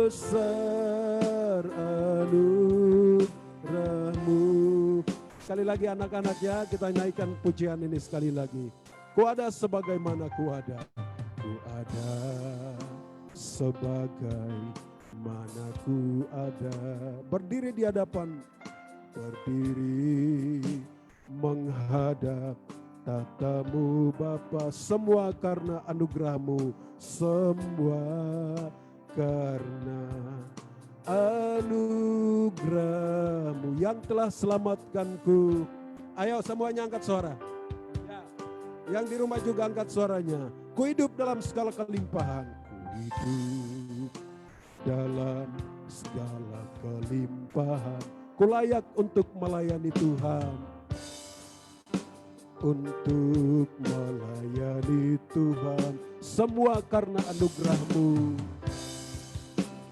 besar anugerahmu. Sekali lagi anak-anak ya, kita naikkan pujian ini sekali lagi. Ku ada sebagaimana ku ada. Ku ada sebagaimana ku ada. Berdiri di hadapan, berdiri menghadap tatamu Bapa, semua karena anugerahmu, semua karena anugerahmu yang telah selamatkanku. Ayo semuanya angkat suara. Ya. Yang di rumah juga angkat suaranya. Ku hidup dalam segala kelimpahan. Ku hidup dalam segala kelimpahan. Ku layak untuk melayani Tuhan. Untuk melayani Tuhan. Semua karena anugerahmu.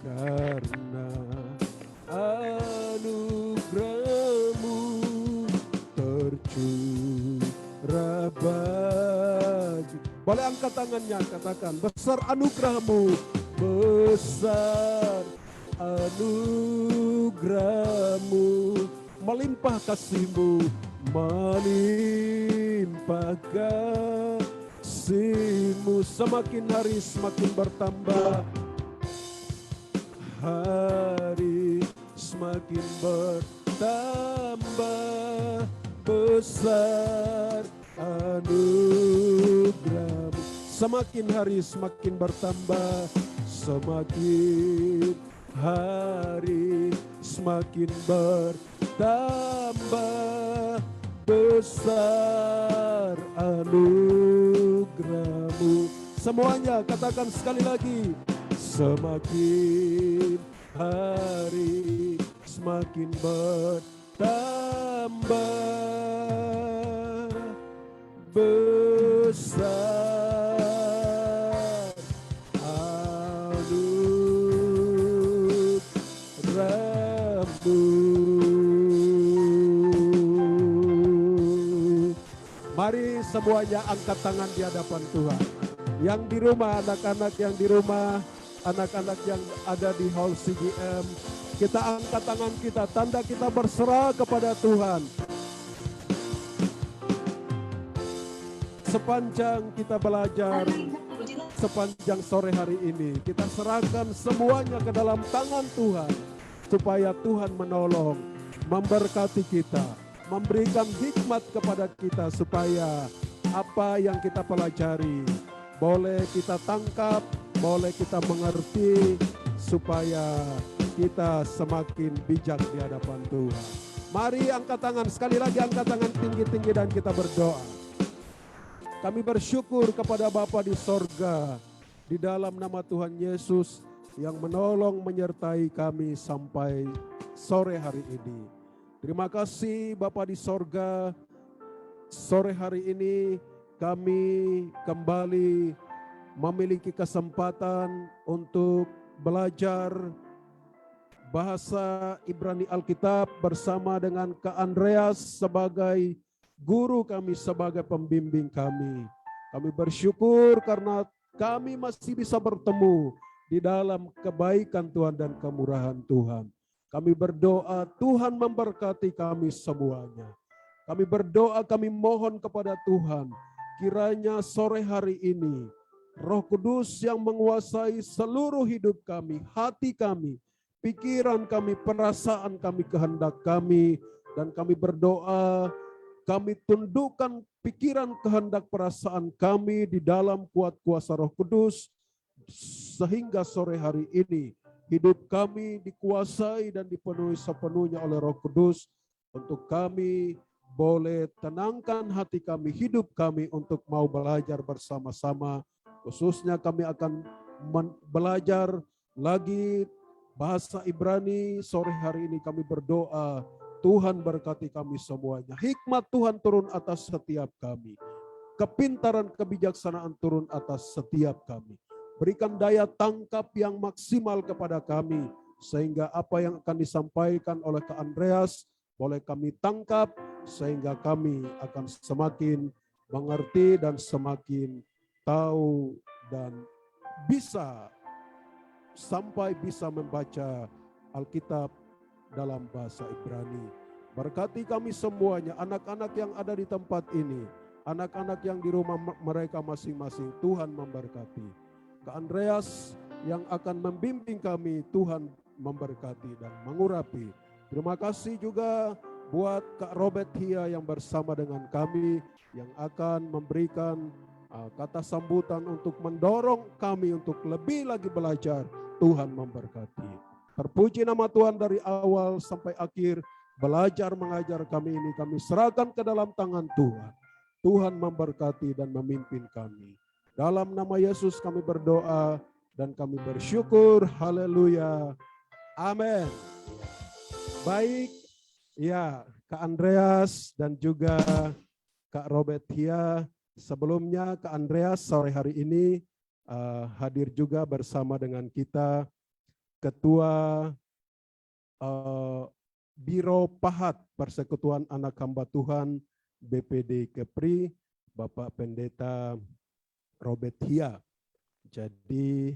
Karena anugerahmu tercurah bagi. Boleh angkat tangannya, katakan besar anugerahmu, besar anugerahmu, melimpah kasihmu, melimpah kasihmu, semakin hari semakin bertambah. Hari semakin bertambah, besar anugerahmu. Semakin hari semakin bertambah, semakin hari semakin bertambah, besar anugerahmu. Semuanya katakan sekali lagi. Semakin hari semakin bertambah, besar anugerahmu. Mari semuanya angkat tangan di hadapan Tuhan. Yang di rumah, anak-anak yang di rumah, anak-anak yang ada di hall CGM, kita angkat tangan kita, tanda kita berserah kepada Tuhan. Sepanjang kita belajar, sepanjang sore hari ini, kita serahkan semuanya ke dalam tangan Tuhan, supaya Tuhan menolong, memberkati kita, memberikan hikmat kepada kita, supaya apa yang kita pelajari boleh kita tangkap, boleh kita mengerti, supaya kita semakin bijak di hadapan Tuhan. Mari angkat tangan, sekali lagi angkat tangan tinggi-tinggi dan kita berdoa. Kami bersyukur kepada Bapa di sorga, di dalam nama Tuhan Yesus yang menolong menyertai kami sampai sore hari ini. Terima kasih Bapa di sorga, sore hari ini kami kembali memiliki kesempatan untuk belajar bahasa Ibrani Alkitab bersama dengan Kak Andreas sebagai guru kami, sebagai pembimbing kami. Kami bersyukur karena kami masih bisa bertemu di dalam kebaikan Tuhan dan kemurahan Tuhan. Kami berdoa Tuhan memberkati kami semuanya. Kami berdoa, kami mohon kepada Tuhan, kiranya sore hari ini Roh Kudus yang menguasai seluruh hidup kami, hati kami, pikiran kami, perasaan kami, kehendak kami, dan kami berdoa, kami tundukkan pikiran, kehendak, perasaan kami di dalam kuat kuasa Roh Kudus, sehingga sore hari ini hidup kami dikuasai dan dipenuhi sepenuhnya oleh Roh Kudus, untuk kami boleh tenangkan hati kami, hidup kami untuk mau belajar bersama-sama. Khususnya kami akan belajar lagi bahasa Ibrani. Sore hari ini kami berdoa, Tuhan berkati kami semuanya. Hikmat Tuhan turun atas setiap kami. Kepintaran, kebijaksanaan turun atas setiap kami. Berikan daya tangkap yang maksimal kepada kami, sehingga apa yang akan disampaikan oleh Kak Andreas boleh kami tangkap, sehingga kami akan semakin mengerti dan semakin tahu dan bisa sampai bisa membaca Alkitab dalam bahasa Ibrani. Berkati kami semuanya, anak-anak yang ada di tempat ini, anak-anak yang di rumah mereka masing-masing, Tuhan memberkati. Kak Andreas yang akan membimbing kami, Tuhan memberkati dan mengurapi. Terima kasih juga buat Kak Robert Hia yang bersama dengan kami, yang akan memberikan kata sambutan untuk mendorong kami untuk lebih lagi belajar. Tuhan memberkati. Terpuji nama Tuhan dari awal sampai akhir. Belajar mengajar kami ini kami serahkan ke dalam tangan Tuhan. Tuhan memberkati dan memimpin kami. Dalam nama Yesus kami berdoa dan kami bersyukur. Haleluya. Amin. Baik. Ya, Kak Andreas dan juga Kak Robert Hia. Sebelumnya Kak Andreas sore hari ini hadir juga bersama dengan kita Ketua Biro Pahat Persekutuan Anak Hamba Tuhan BPD Kepri, Bapak Pendeta Robert Hia. Jadi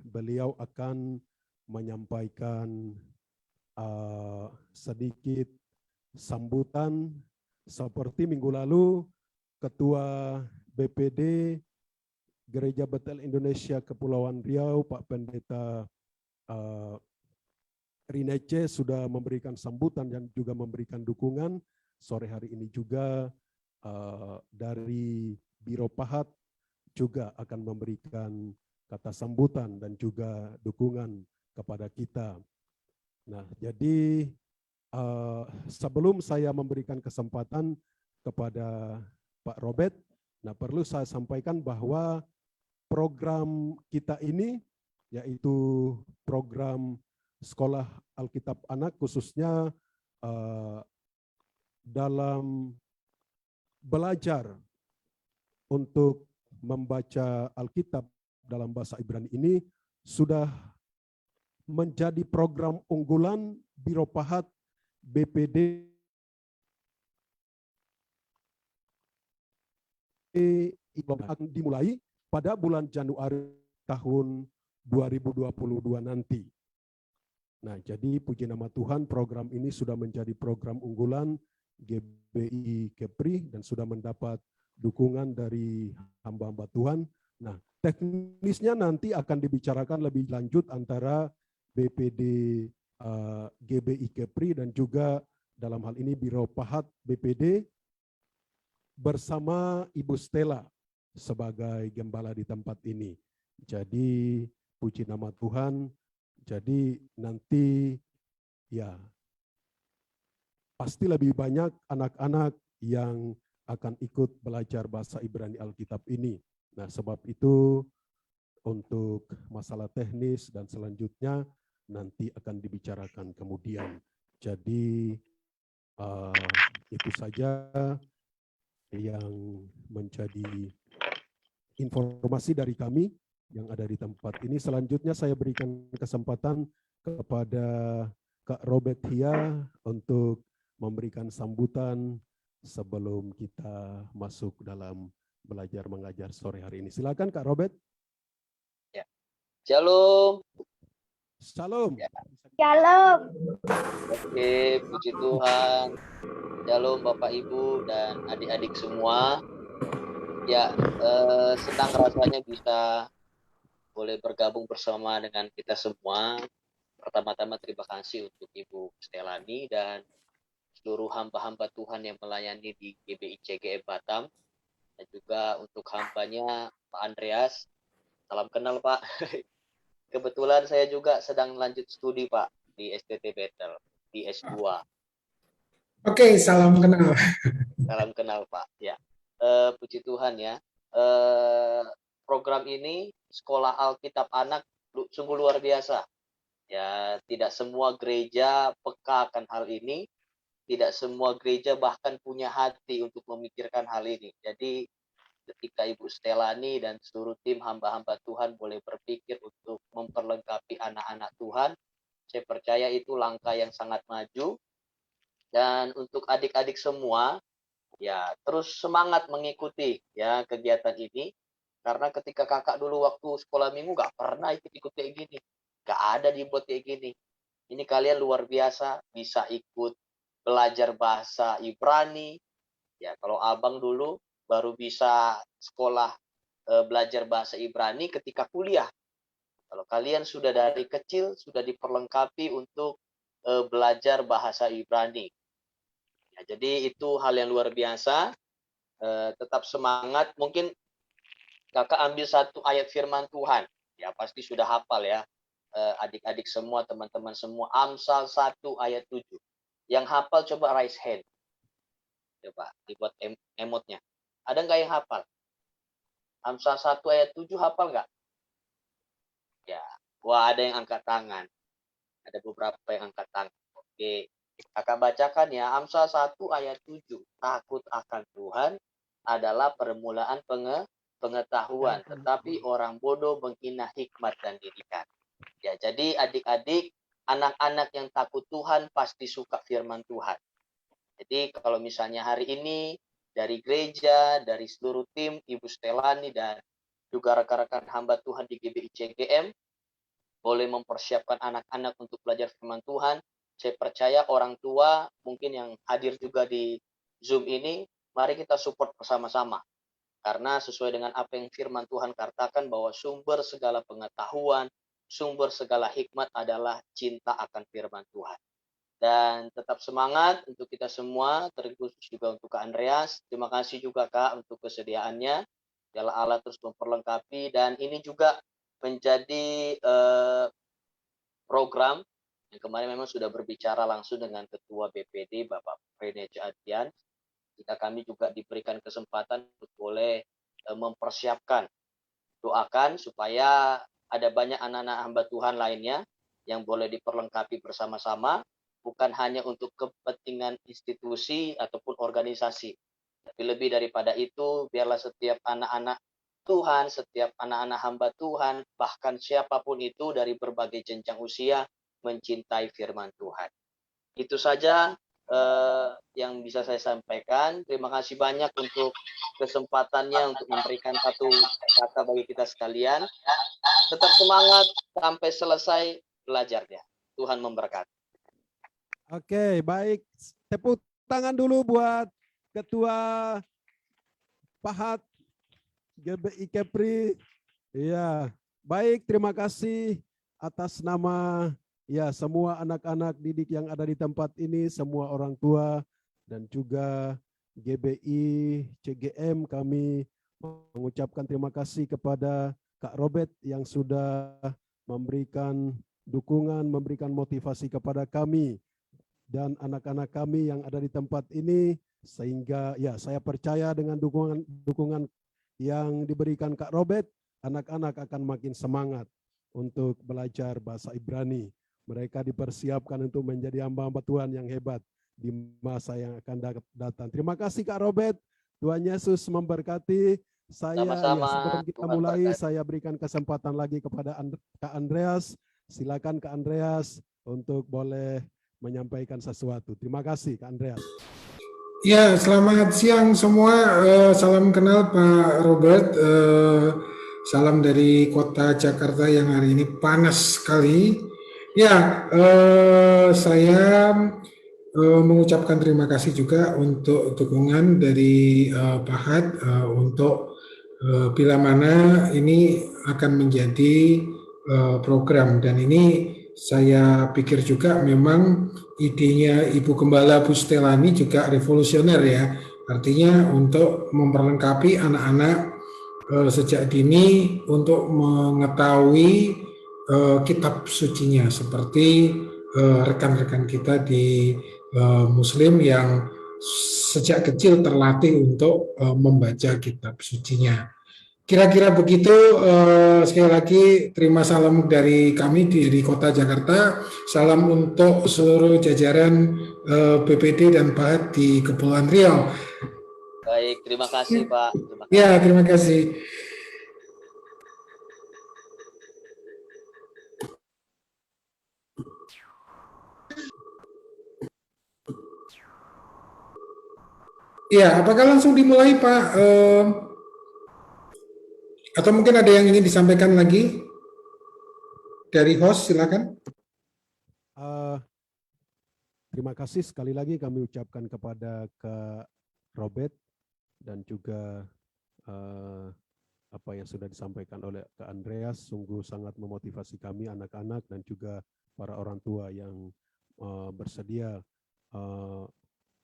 beliau akan menyampaikan sedikit sambutan seperti minggu lalu Ketua BPD Gereja Betel Indonesia Kepulauan Riau, Pak Pendeta Rinece sudah memberikan sambutan dan juga memberikan dukungan. Sore hari ini juga dari Biro Pahat juga akan memberikan kata sambutan dan juga dukungan kepada kita. Nah, jadi sebelum saya memberikan kesempatan kepada Pak Robert, nah perlu saya sampaikan bahwa program kita ini yaitu program Sekolah Alkitab Anak khususnya dalam belajar untuk membaca Alkitab dalam bahasa Ibrani ini sudah menjadi program unggulan Biro Pahat BPD akan dimulai pada bulan Januari tahun 2022 nanti. Nah, jadi puji nama Tuhan program ini sudah menjadi program unggulan GBI Kepri dan sudah mendapat dukungan dari hamba-hamba Tuhan. Nah, teknisnya nanti akan dibicarakan lebih lanjut antara BPD GBI Kepri dan juga dalam hal ini Biro Pahat BPD bersama Ibu Stella sebagai gembala di tempat ini. Jadi puji nama Tuhan. Jadi nanti ya pasti lebih banyak anak-anak yang akan ikut belajar bahasa Ibrani Alkitab ini. Nah, sebab itu untuk masalah teknis dan selanjutnya nanti akan dibicarakan kemudian. Jadi itu saja yang menjadi informasi dari kami yang ada di tempat ini. Selanjutnya saya berikan kesempatan kepada Kak Robert Hia untuk memberikan sambutan sebelum kita masuk dalam belajar mengajar sore hari ini. Silakan Kak Robert. Ya. Shalom. Shalom. Ya. Shalom. Oke, puji Tuhan. Shalom Bapak Ibu dan adik-adik semua. Ya, senang rasanya bisa boleh bergabung bersama dengan kita semua. Pertama-tama terima kasih untuk Ibu Stelani dan seluruh hamba-hamba Tuhan yang melayani di GBI CGM Batam. Dan juga untuk hambanya Pak Andreas. Salam kenal Pak. Kebetulan saya juga sedang lanjut studi Pak di STT Betel, di S2. Oke, salam kenal. Salam kenal Pak. Ya, puji Tuhan ya. Program ini Sekolah Alkitab Anak sungguh luar biasa. Ya, tidak semua gereja peka akan hal ini. Tidak semua gereja bahkan punya hati untuk memikirkan hal ini. Jadi ketika Ibu Stelani dan seluruh tim hamba-hamba Tuhan boleh berpikir untuk memperlengkapi anak-anak Tuhan, saya percaya itu langkah yang sangat maju. Dan untuk adik-adik semua, ya terus semangat mengikuti ya kegiatan ini. Karena ketika kakak dulu waktu sekolah minggu nggak pernah ikut-ikut kayak gini. Nggak ada dibuat kayak gini. Ini kalian luar biasa bisa ikut belajar bahasa Ibrani. Ya, kalau abang dulu baru bisa sekolah belajar bahasa Ibrani ketika kuliah. Kalau kalian sudah dari kecil sudah diperlengkapi untuk belajar bahasa Ibrani. Ya, jadi itu hal yang luar biasa. Tetap semangat. Mungkin kakak ambil satu ayat firman Tuhan. Ya pasti sudah hafal ya. Adik-adik semua, teman-teman semua. Amsal 1 ayat 7. Yang hafal coba raise hand. Coba dibuat emotnya. Ada nggak yang hafal? Amsal 1 ayat 7 hafal nggak? Ya. Wah, ada yang angkat tangan. Ada beberapa yang angkat tangan. Oke. Kakak bacakan ya. Amsal 1 ayat 7. Takut akan Tuhan adalah permulaan pengetahuan. Tetapi orang bodoh menghina hikmat dan didikan. Ya, jadi adik-adik, anak-anak yang takut Tuhan pasti suka firman Tuhan. Jadi kalau misalnya hari ini dari gereja, dari seluruh tim, Ibu Stelani dan juga rekan-rekan hamba Tuhan di GBI CGM, boleh mempersiapkan anak-anak untuk belajar firman Tuhan. Saya percaya orang tua mungkin yang hadir juga di Zoom ini, mari kita support bersama-sama. Karena sesuai dengan apa yang firman Tuhan katakan bahwa sumber segala pengetahuan, sumber segala hikmat adalah cinta akan firman Tuhan. Dan tetap semangat untuk kita semua, terkhusus juga untuk Kak Andreas. Terima kasih juga Kak untuk kesediaannya. Biarlah Allah terus memperlengkapi, dan ini juga menjadi program yang kemarin memang sudah berbicara langsung dengan Ketua BPD Bapak Freneja Adian. Jika kami juga diberikan kesempatan untuk boleh mempersiapkan, doakan supaya ada banyak anak-anak hamba Tuhan lainnya yang boleh diperlengkapi bersama-sama, bukan hanya untuk kepentingan institusi ataupun organisasi, tapi lebih daripada itu, biarlah setiap anak-anak Tuhan, setiap anak-anak hamba Tuhan, bahkan siapapun itu dari berbagai jenjang usia, mencintai firman Tuhan. Itu saja yang bisa saya sampaikan. Terima kasih banyak untuk kesempatannya untuk memberikan satu kata bagi kita sekalian. Tetap semangat sampai selesai belajarnya. Tuhan memberkati. Oke, baik. Tepuk tangan dulu buat Ketua Pahat GBI Kepri. Iya, baik. Terima kasih atas nama ya semua anak-anak didik yang ada di tempat ini, semua orang tua dan juga GBI CGM. Kami mengucapkan terima kasih kepada Kak Robert yang sudah memberikan dukungan, memberikan motivasi kepada kami dan anak-anak kami yang ada di tempat ini, sehingga ya saya percaya dengan dukungan yang diberikan Kak Robert, anak-anak akan makin semangat untuk belajar bahasa Ibrani. Mereka dipersiapkan untuk menjadi hamba-hamba Tuhan yang hebat di masa yang akan datang. Terima kasih Kak Robert. Tuhan Yesus memberkati. Saya Sama-sama. ya sebelum kita Tuhan mulai, berkati. saya berikan kesempatan lagi kepada Kak Andreas. Silakan Kak Andreas untuk boleh menyampaikan sesuatu. Terima kasih Kak Andreas. Ya, selamat siang semua. Salam kenal Pak Robert. Salam dari kota Jakarta yang hari ini panas sekali. Ya, saya mengucapkan terima kasih juga untuk dukungan dari Pahat untuk bila mana ini akan menjadi program, dan ini saya pikir juga memang idenya Ibu Gembala Bu Stelani juga revolusioner ya, artinya untuk memperlengkapi anak-anak sejak dini untuk mengetahui kitab sucinya, seperti rekan-rekan kita di Muslim yang sejak kecil terlatih untuk membaca kitab sucinya. Kira-kira begitu. Sekali lagi terima salam dari kami di kota Jakarta. Salam untuk seluruh jajaran BPD dan Pahat di Kepulauan Riau. Baik, terima kasih Pak. Terima kasih. Ya, terima kasih. Ya, apakah langsung dimulai Pak? Atau mungkin ada yang ingin disampaikan lagi dari host, silakan. Terima kasih sekali lagi kami ucapkan kepada Kak Robert dan juga apa yang sudah disampaikan oleh Kak Andreas, sungguh sangat memotivasi kami anak-anak dan juga para orang tua yang bersedia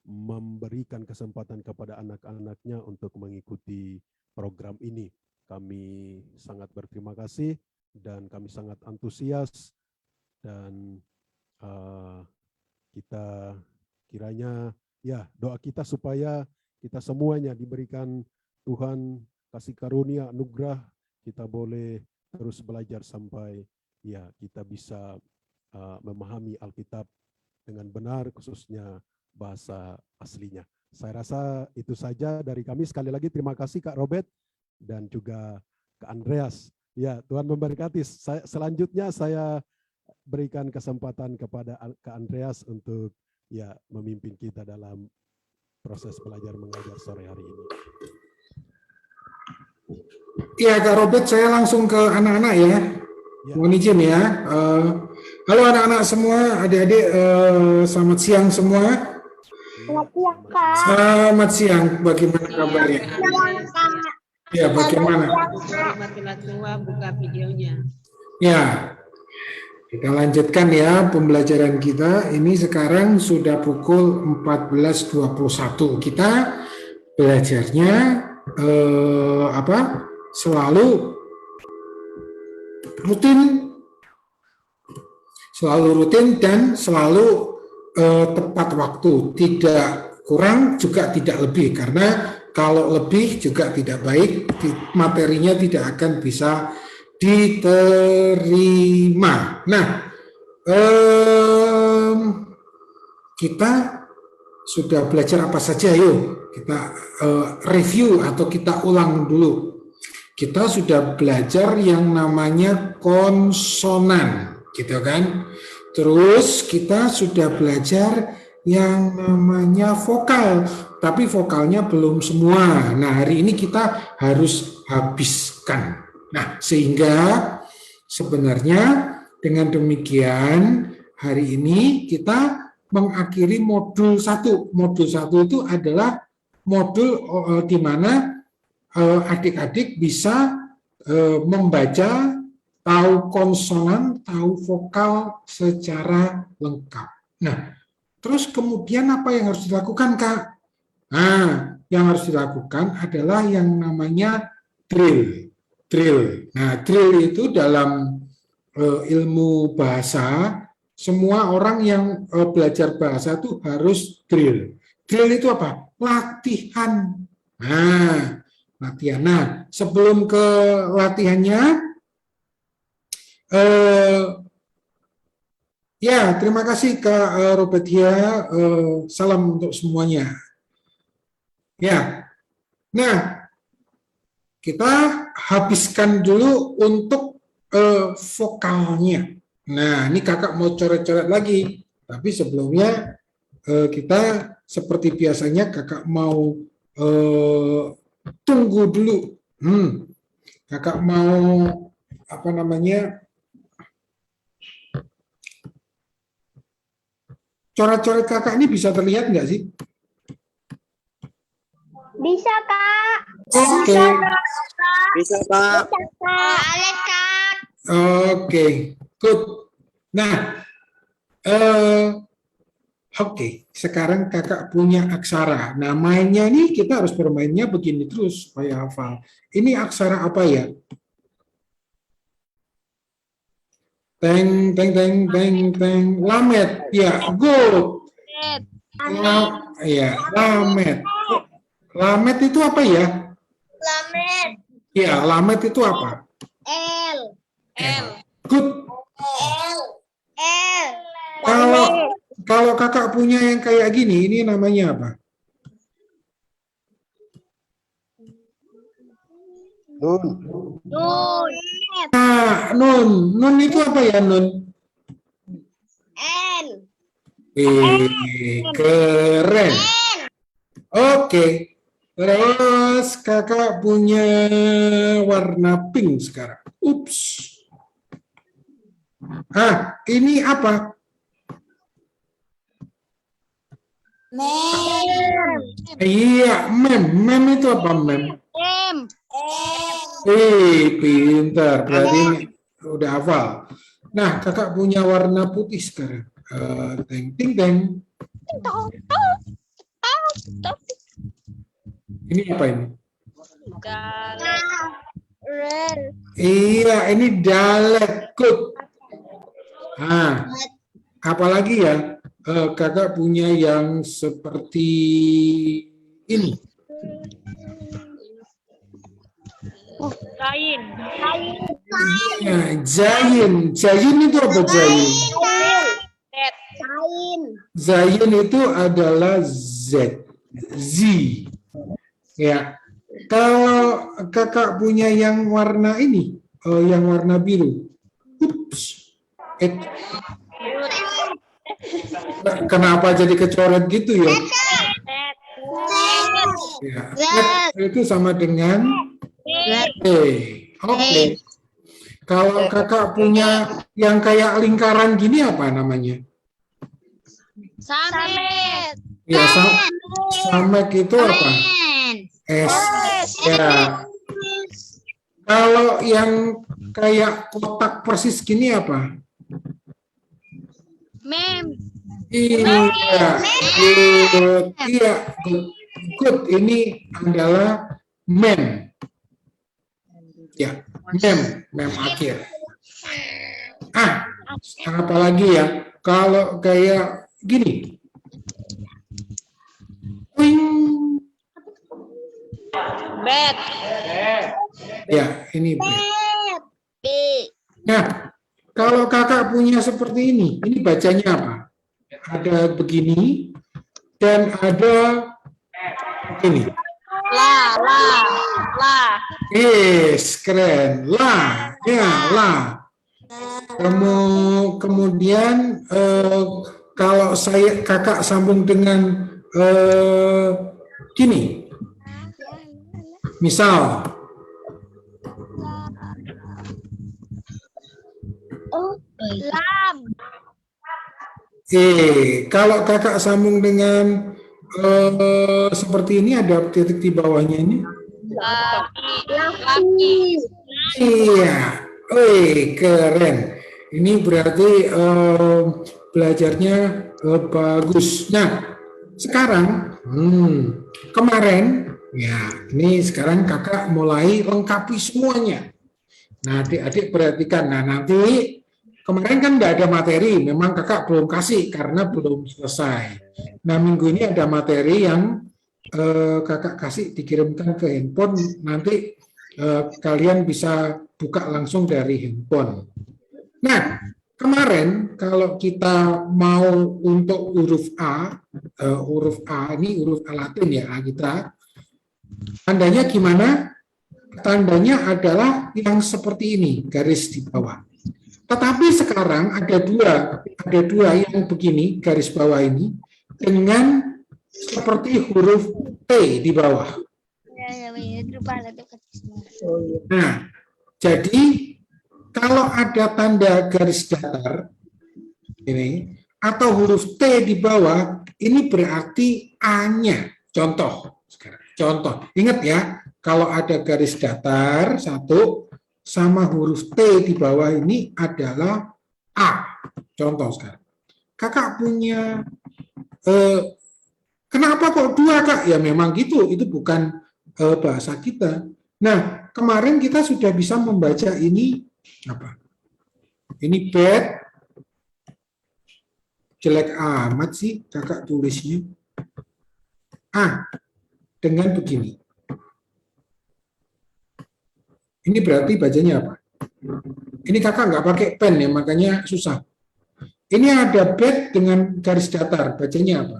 memberikan kesempatan kepada anak-anaknya untuk mengikuti program ini. Kami sangat berterima kasih dan kami sangat antusias dan kita kiranya ya doa kita supaya kita semuanya diberikan Tuhan kasih karunia anugerah, kita boleh terus belajar sampai ya kita bisa memahami Alkitab dengan benar, khususnya bahasa aslinya. Saya rasa itu saja dari kami. Sekali lagi terima kasih Kak Robert dan juga Kak Andreas. Ya, Tuhan memberkati. Selanjutnya saya berikan kesempatan kepada Kak Andreas untuk ya memimpin kita dalam proses belajar mengajar sore hari ini. Iya Kak Robert, saya langsung ke anak-anak ya. Mohon izin ya. Halo anak-anak semua, adik-adik, selamat siang semua. Selamat siang, Kak. Selamat siang, bagaimana kabarnya? Ya, bagaimana? Tua buka videonya. Ya, kita lanjutkan ya pembelajaran kita. Ini sekarang sudah pukul 14.21. Kita belajarnya selalu rutin dan selalu tepat waktu, tidak kurang juga tidak lebih, karena kalau lebih juga tidak baik, materinya tidak akan bisa diterima. Nah, kita sudah belajar apa saja? Yuk kita review atau kita ulang dulu. Kita sudah belajar yang namanya konsonan, gitu kan? Terus kita sudah belajar yang namanya vokal, tapi vokalnya belum semua. Nah, hari ini kita harus habiskan. Nah, sehingga sebenarnya dengan demikian hari ini kita mengakhiri modul 1. Modul 1 itu adalah modul di mana adik-adik bisa membaca, tahu konsonan, tahu vokal secara lengkap. Nah, terus kemudian apa yang harus dilakukan, Kak? Nah, yang harus dilakukan adalah yang namanya drill. Nah, drill itu dalam ilmu bahasa, semua orang yang belajar bahasa itu harus drill. Drill itu apa? Latihan. Nah, latihan. Nah, sebelum ke latihannya, ya, terima kasih Kak Robertia. Salam untuk semuanya. Ya, nah kita habiskan dulu untuk vokalnya. Nah, ini kakak mau coret-coret lagi, tapi sebelumnya kita seperti biasanya kakak mau tunggu dulu. Kakak mau apa namanya? Coret-coret kakak ini bisa terlihat nggak sih? Bisa, Kak. Oke. Bisa, Pak. Boleh, Kak. Oke, good. Nah, oke. Sekarang kakak punya aksara. Nah, mainnya nih kita harus bermainnya begini terus supaya hafal. Ini aksara apa ya? Teng, teng, teng, teng, teng. Lamet. Ya, good. Ya, lamet. Lamet itu apa ya? Lamet. Ya, lamet itu apa? L. Good. L. Kalau kakak punya yang kayak gini, ini namanya apa? Nun. Nun. Nah, nun. Nun itu apa ya, nun? N. Keren. Oke. Terus kakak punya warna pink sekarang. Ups. Ini apa? Mem. Iya, mem. Mem itu apa, mem? Mem. Pintar. Berarti udah hafal. Nah, kakak punya warna putih sekarang. Teng, ting, teng. Ini apa ini? Iya, ini dalet. Good. Apalagi ya? Kakak punya yang seperti ini. Kain. Ya, Zayin. Zayin itu apa Zayin? Kain. Zayin itu adalah Z. Z. Ya. Kalau kakak punya yang warna ini, yang warna biru. Ups. Kenapa jadi kecoret gitu ya? Ya. Itu sama dengan Oke. Kalau kakak punya yang kayak lingkaran gini apa namanya? Samet. Ya, samek itu apa? S. Ya. Kalau yang kayak kotak persis gini apa? Mem. Iya. Good. Iya. Good. Ini adalah mem. Ya, mem akhir. Apa lagi ya? Kalau kayak gini. Wing. Bet. Ya, ini B. B. Nah, kalau kakak punya seperti ini bacanya apa? Ada begini dan ada ini. La. Yes, keren. La, ya, la. Kemudian kalau kakak sambung dengan gini, misal, Lam. kalau kakak sambung dengan seperti ini ada titik di bawahnya ini. Laki. Iya, keren. Ini berarti belajarnya bagus. Nah, sekarang kemarin ya, ini sekarang kakak mulai lengkapi semuanya. Nah, adik-adik perhatikan. Nah, nanti kemarin kan nggak ada materi, memang kakak belum kasih karena belum selesai. Nah, minggu ini ada materi yang kakak kasih dikirimkan ke handphone, nanti kalian bisa buka langsung dari handphone. Nah, kemarin kalau kita mau untuk huruf A ini huruf A Latin ya, kita tandanya gimana? Tandanya adalah yang seperti ini, garis di bawah. Tetapi sekarang ada dua yang begini, garis bawah ini, dengan seperti huruf T di bawah. Nah, jadi kalau ada tanda garis datar ini atau huruf T di bawah, ini berarti A-nya. Contoh. Ingat ya, kalau ada garis datar satu sama huruf T di bawah ini adalah A. Contoh sekarang. Kakak punya kenapa kok dua, Kak? Ya memang gitu, itu bukan bahasa kita. Nah, kemarin kita sudah bisa membaca ini apa? Ini bed. Jelek amat sih kakak tulisnya. Dengan begini. Ini berarti bacanya apa? Ini kakak nggak pakai pen ya, makanya susah. Ini ada bed dengan garis datar, bacanya apa?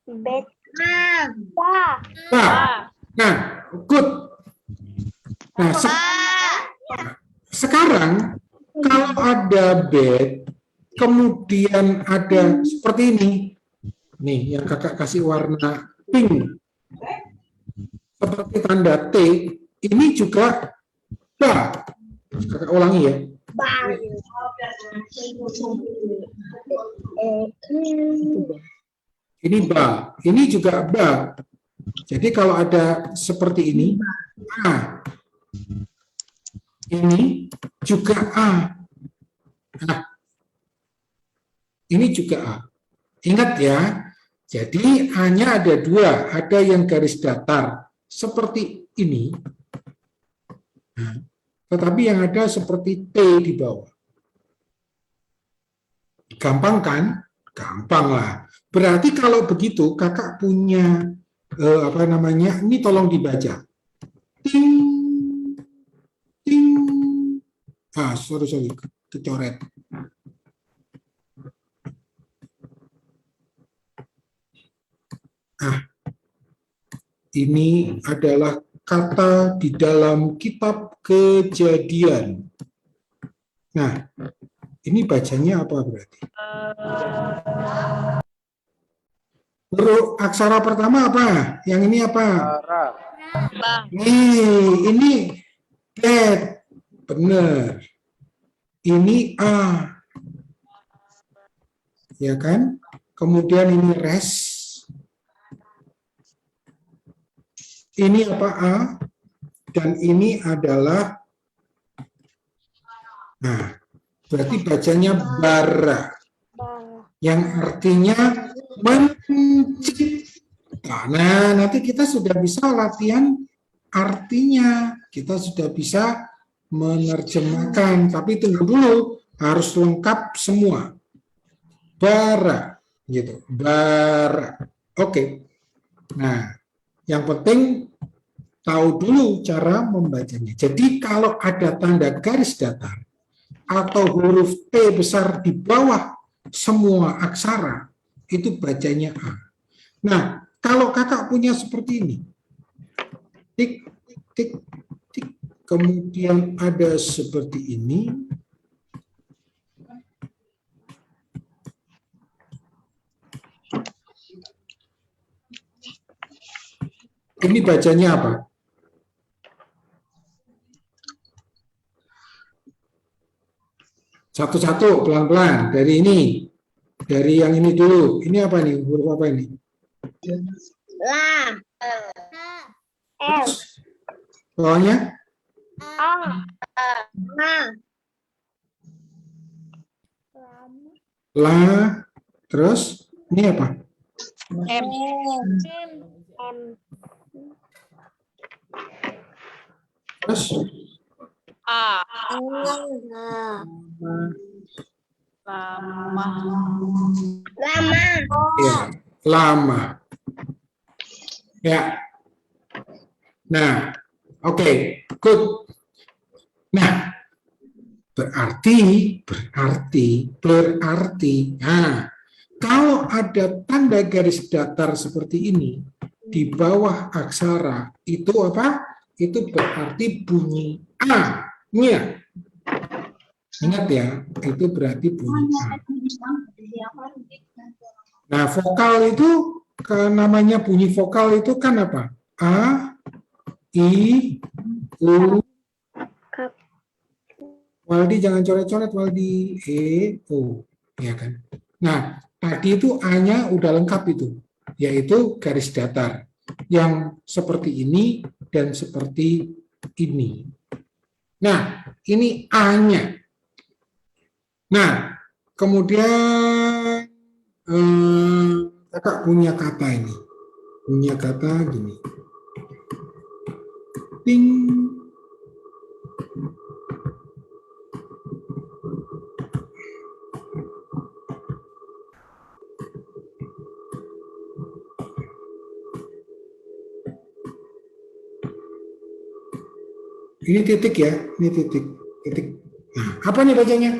Bet. Nah, good. Nah, sekarang kalau ada bed, kemudian ada seperti ini, nih yang kakak kasih warna pink. seperti tanda T, ini juga ba. Kakak ulangi ya. Ini ba, ini juga ba. Jadi kalau ada seperti ini, a. Ini juga a. Nah, ini juga a. Ingat ya, jadi hanya ada dua, ada yang garis datar seperti ini, nah, tetapi yang ada seperti T di bawah. Gampang kan? Gampang lah. Berarti kalau begitu kakak punya apa namanya? Ini tolong dibaca. Ting, ting. Ah, sorry, kecoret. Ah, ini adalah kata di dalam kitab Kejadian. Nah, ini bacanya apa berarti? Huruf aksara pertama apa? Yang ini apa? Ini bet. Benar. Ini a. Ya kan? Kemudian ini res. Ini apa a? Dan ini adalah, nah, berarti bacanya bara. Yang artinya mencipta. Nah, nanti kita sudah bisa latihan artinya. Kita sudah bisa menerjemahkan. Tapi tunggu dulu, harus lengkap semua. Bara, gitu. Bara. Oke. Nah, yang penting tahu dulu cara membacanya. Jadi kalau ada tanda garis datar atau huruf T besar di bawah semua aksara, itu bacanya A. Nah, kalau kakak punya seperti ini, tik, tik, tik, kemudian ada seperti ini, ini bacanya apa? Satu-satu, pelan-pelan. Dari ini. Dari yang ini dulu. Ini apa nih? Huruf apa ini? La. Terus, bawahnya? La. Terus, ini apa? M. Terus, Lama. ya, lama. Ya. Nah, oke, good. Nah, berarti. Nah, kalau ada tanda garis datar seperti ini di bawah aksara, itu apa? Itu berarti bunyi A-nya. Ingat ya, itu berarti bunyi A. Nah, vokal itu, namanya bunyi vokal itu kan apa? A, I, U. Waldi jangan coret-coret, Waldi. E, O. Ya kan? Nah, tadi itu A-nya udah lengkap itu, yaitu garis datar yang seperti ini dan seperti ini. Nah, ini A-nya. Nah, kemudian kakak punya kata ini. Punya kata gini. Ting. Ini titik ya, ini titik. Nah, apa nih bacanya?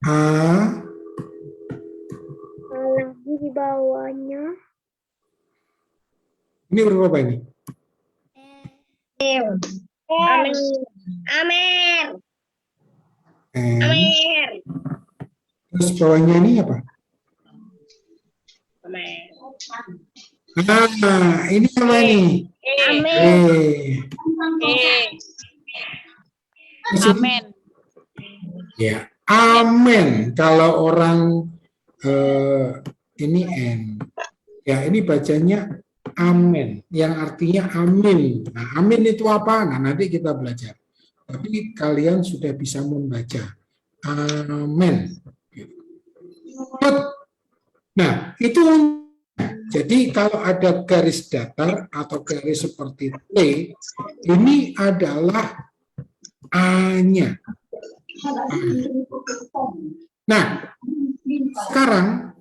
A. Lagi di bawahnya. Ini berapa apa ini? Amer. Terus bawahnya ini apa? Nah, ini apa nih? Amen. Ya, amen. Kalau orang ini N. Ya, ini bacanya amen, yang artinya amin. Nah, amin itu apa? Nah, nanti kita belajar. Tapi kalian sudah bisa membaca. Amen. Nah, itu jadi kalau ada garis datar atau garis seperti T, ini adalah A-nya. Nah, sekarang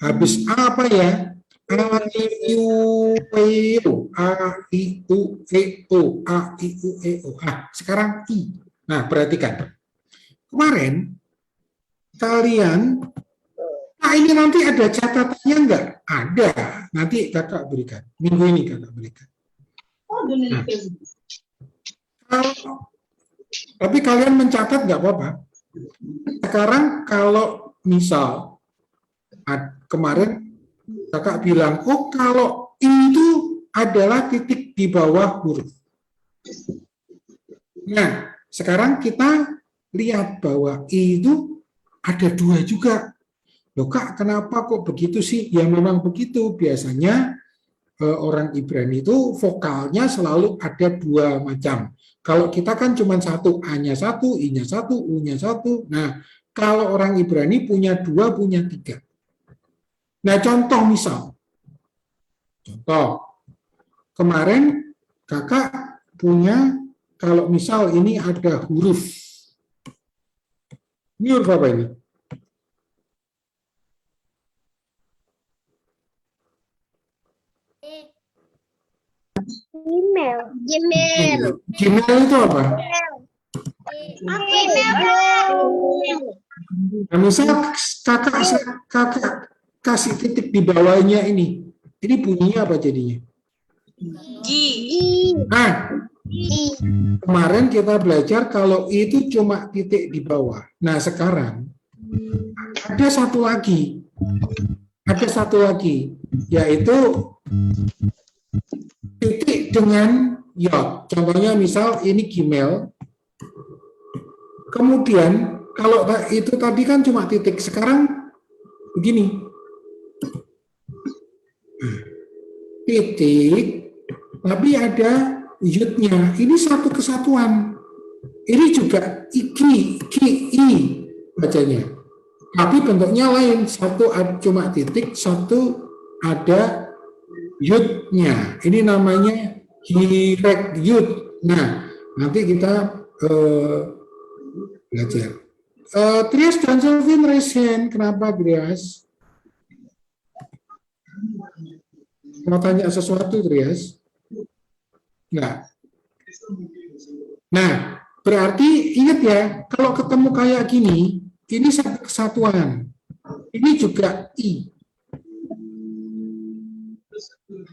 habis A apa ya? A, I, U, E, O. A, I, U, E, O. A, I, U, E, O. Sekarang I. Nah, perhatikan. Kemarin, kalian, ini nanti ada catatannya enggak? Ada. Nanti kakak berikan. Minggu ini kakak berikan. Nah, tapi kalian mencatat nggak apa-apa. Sekarang kalau misal kemarin kakak bilang, oh kalau itu adalah titik di bawah huruf. Nah, sekarang kita lihat bahwa I itu ada 2 juga. Loh Kak, kenapa kok begitu sih? Ya memang begitu. Biasanya orang Ibrani itu vokalnya selalu ada 2 macam. Kalau kita kan cuma 1, A-nya 1, I-nya 1, U-nya 1. Nah, kalau orang Ibrani punya 2, punya 3. Nah, contoh misal. Kemarin kakak punya, kalau misal ini ada huruf. Ini huruf apa ini? Gmail. Gmail itu apa? Nah, misal kakak kasih titik di bawahnya ini bunyinya apa jadinya? G. Nah, kemarin kita belajar kalau itu cuma titik di bawah. Nah, sekarang ada satu lagi, yaitu titik dengan yod. Contohnya misal ini Gmail. Kemudian kalau itu tadi kan cuma titik, sekarang begini. Titik, tapi ada yodnya. Ini satu kesatuan. Ini juga I bacanya. Tapi bentuknya lain. Satu cuma titik, satu ada yudnya. Ini namanya hirek yud. Nah, nanti kita belajar. Trias dan Selvin resen. Kenapa Trias? Mau tanya sesuatu Trias? Enggak. Nah, berarti ingat ya, kalau ketemu kayak gini, ini satu kesatuan. Ini juga I.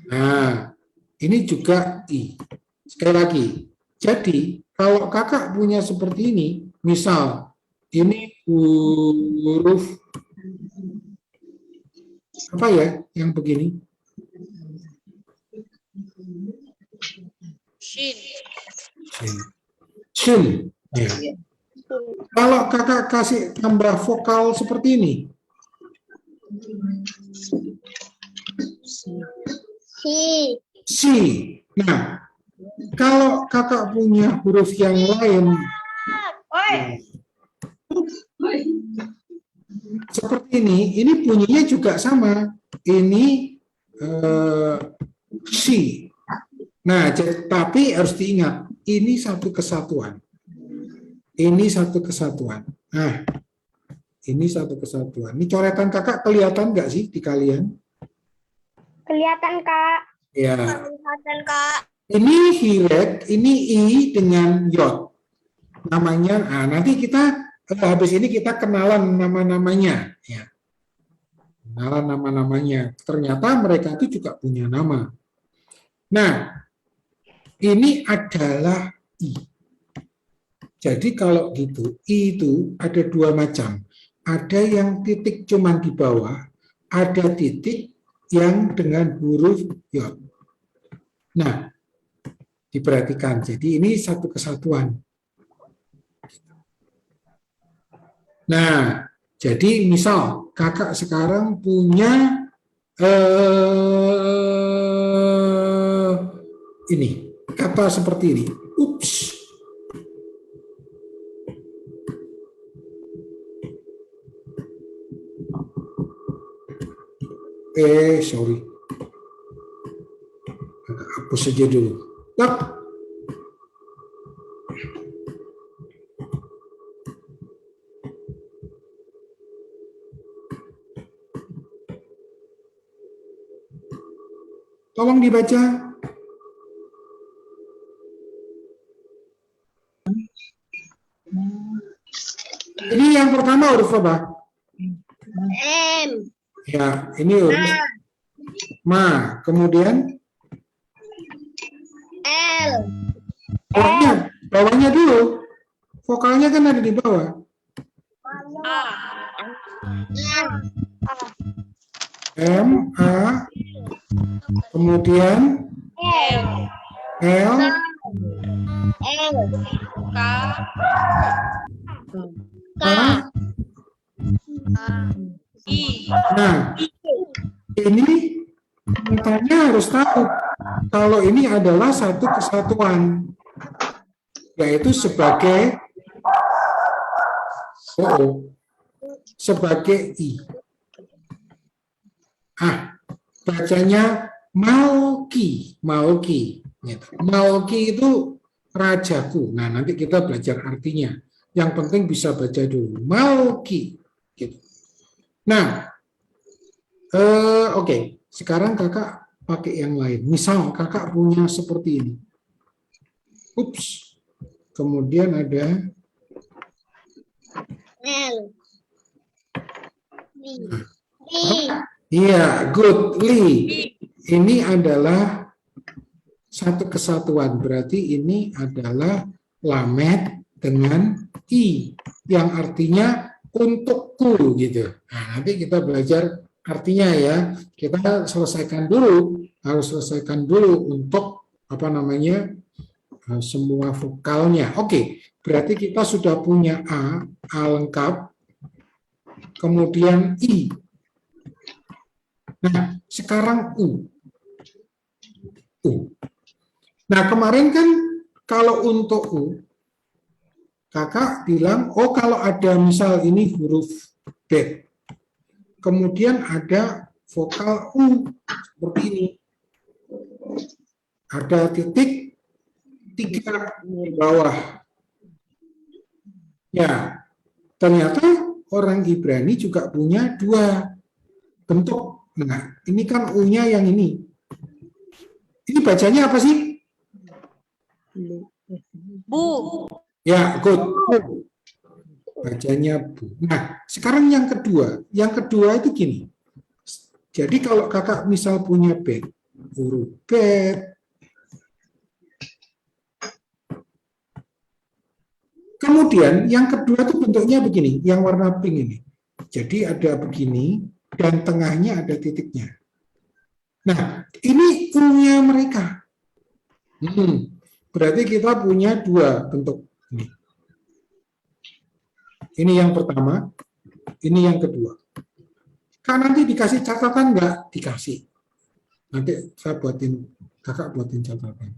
Nah, ini juga I. Sekali lagi. Jadi, kalau kakak punya seperti ini, misal ini huruf apa ya yang begini? Shin. Ya. Kalau kakak kasih tambah vokal seperti ini. Si. Nah, kalau kakak punya huruf yang lain seperti ini bunyinya juga sama. Ini si. Nah, tapi harus diingat, ini satu kesatuan. Ini satu kesatuan. Nah, ini satu kesatuan. Ini coretan kakak kelihatan nggak sih di kalian? Kelihatan, Kak. Ya. Kelihatan, Kak. Ini hirek, ini I dengan yod. Namanya, nanti kita habis ini kita kenalan nama-namanya. Ya. Kenalan nama-namanya. Ternyata mereka itu juga punya nama. Nah, ini adalah I. Jadi kalau gitu, I itu ada 2 macam. ada yang titik cuman di bawah, ada titik yang dengan huruf yod. Nah, diperhatikan. Jadi ini satu kesatuan. Nah, jadi misal kakak sekarang punya ini kata seperti ini. Ups. Sorry. Hapus saja dulu. Tak. Tolong dibaca. Ini yang pertama huruf apa? M. Ya, ini huruf ma. Kemudian L. bawahnya dulu. Vokalnya kan ada di bawah. M, A, kemudian L, K. Nah, ini katanya harus tahu kalau ini adalah satu kesatuan, yaitu sebagai sebagai I. Bacanya Malki, Malki. Malki itu rajaku. Nah, nanti kita belajar artinya. Yang penting bisa baca dulu. Malki. Gitu. Nah, oke. Sekarang kakak pakai yang lain. Misal kakak punya seperti ini. Ups. Kemudian ada L. iya, good. Li. Ini adalah satu kesatuan. Berarti ini adalah lamet dengan I. Yang artinya untukku gitu. Nah, nanti kita belajar artinya ya. Kita selesaikan dulu. Harus selesaikan dulu untuk apa namanya semua vokalnya. Oke. Berarti kita sudah punya A lengkap. Kemudian I. Nah, sekarang U. Nah, kemarin kan kalau untuk U, kakak bilang, oh kalau ada misal ini huruf B, kemudian ada vokal U, seperti ini. Ada titik 3 di bawah. Ya, ternyata orang Ibrani juga punya 2 bentuk. Nah, ini kan U-nya yang ini. Ini bacanya apa sih? Bu. Ya, good. Bacanya Bu. Nah, sekarang yang kedua. Yang kedua itu gini. Jadi kalau kakak misal punya B, huruf B, kemudian yang kedua itu bentuknya begini, yang warna pink ini. Jadi ada begini, dan tengahnya ada titiknya. Nah, ini U-nya mereka. Berarti kita punya 2 bentuk ini. Ini yang pertama, ini yang kedua. Kan nanti dikasih catatan nggak? Dikasih. Nanti saya kakak buatin catatan.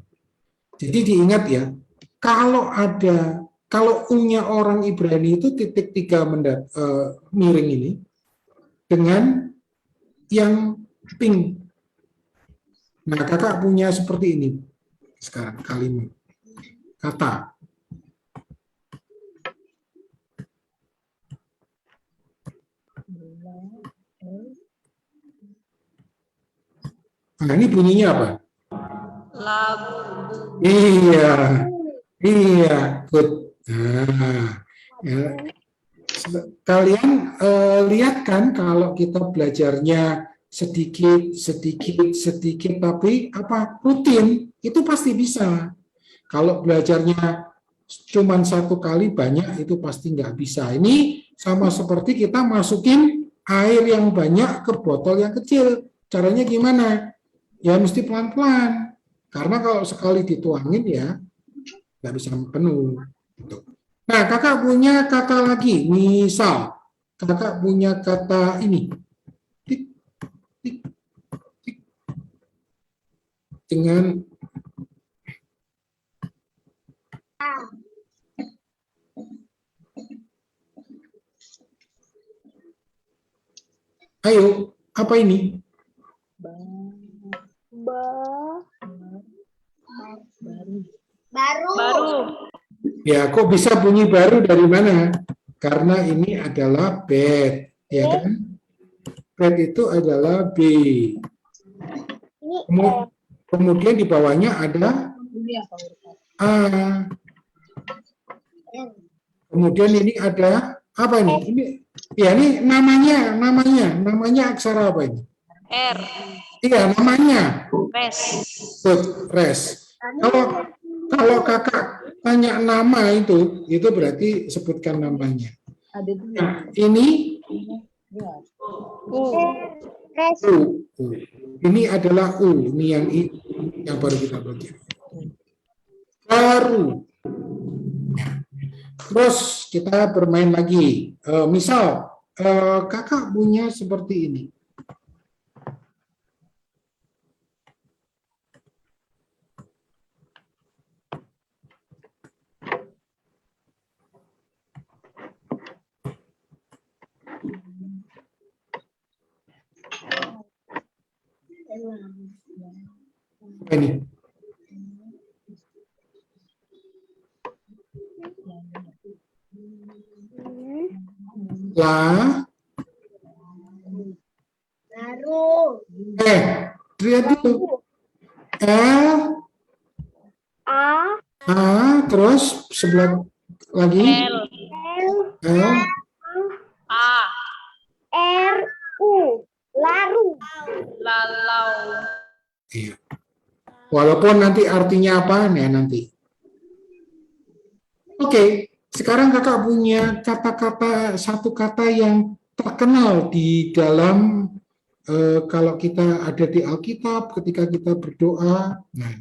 Jadi diingat ya, kalau U-nya orang Ibrani itu titik 3 miring ini, dengan yang pink. Nah, kakak punya seperti ini. Sekarang kalimat. Kata. Nah, ini bunyinya apa? Labu. Iya, good. Nah, ya. Kalian lihat kan kalau kita belajarnya sedikit, tapi apa rutin itu pasti bisa. Kalau belajarnya cuma 1 kali banyak itu pasti nggak bisa. Ini sama seperti kita masukin air yang banyak ke botol yang kecil. Caranya gimana? Ya mesti pelan-pelan. Karena kalau sekali dituangin ya nggak bisa penuh. Nah, kakak punya kata lagi. Misal, kakak punya kata ini. Tik, tik, tik. Dengan ayo, apa ini? Baru. Ya, kok bisa bunyi baru dari mana? Karena ini adalah bed, ya kan? Bed itu adalah B. Kemudian di bawahnya ada A. Kemudian ini ada apa ini? Ini ya ini namanya aksara apa ini? R. Iya, namanya. Res. Res. Kalau kakak tanya nama itu berarti sebutkan namanya. Nah, ini U. Ini adalah U. Ini yang baru kita belajar. Baru. Terus kita bermain lagi. Misal kakak punya seperti ini. Ini. Baru. Lihat dulu. L. A. Terus sebelah lagi. L. A. R. U. Laru. Lalau. Iya. Walaupun nanti artinya apa ya nanti. Oke, sekarang kakak punya kata-kata, satu kata yang terkenal di dalam kalau kita ada di Alkitab ketika kita berdoa. Nah,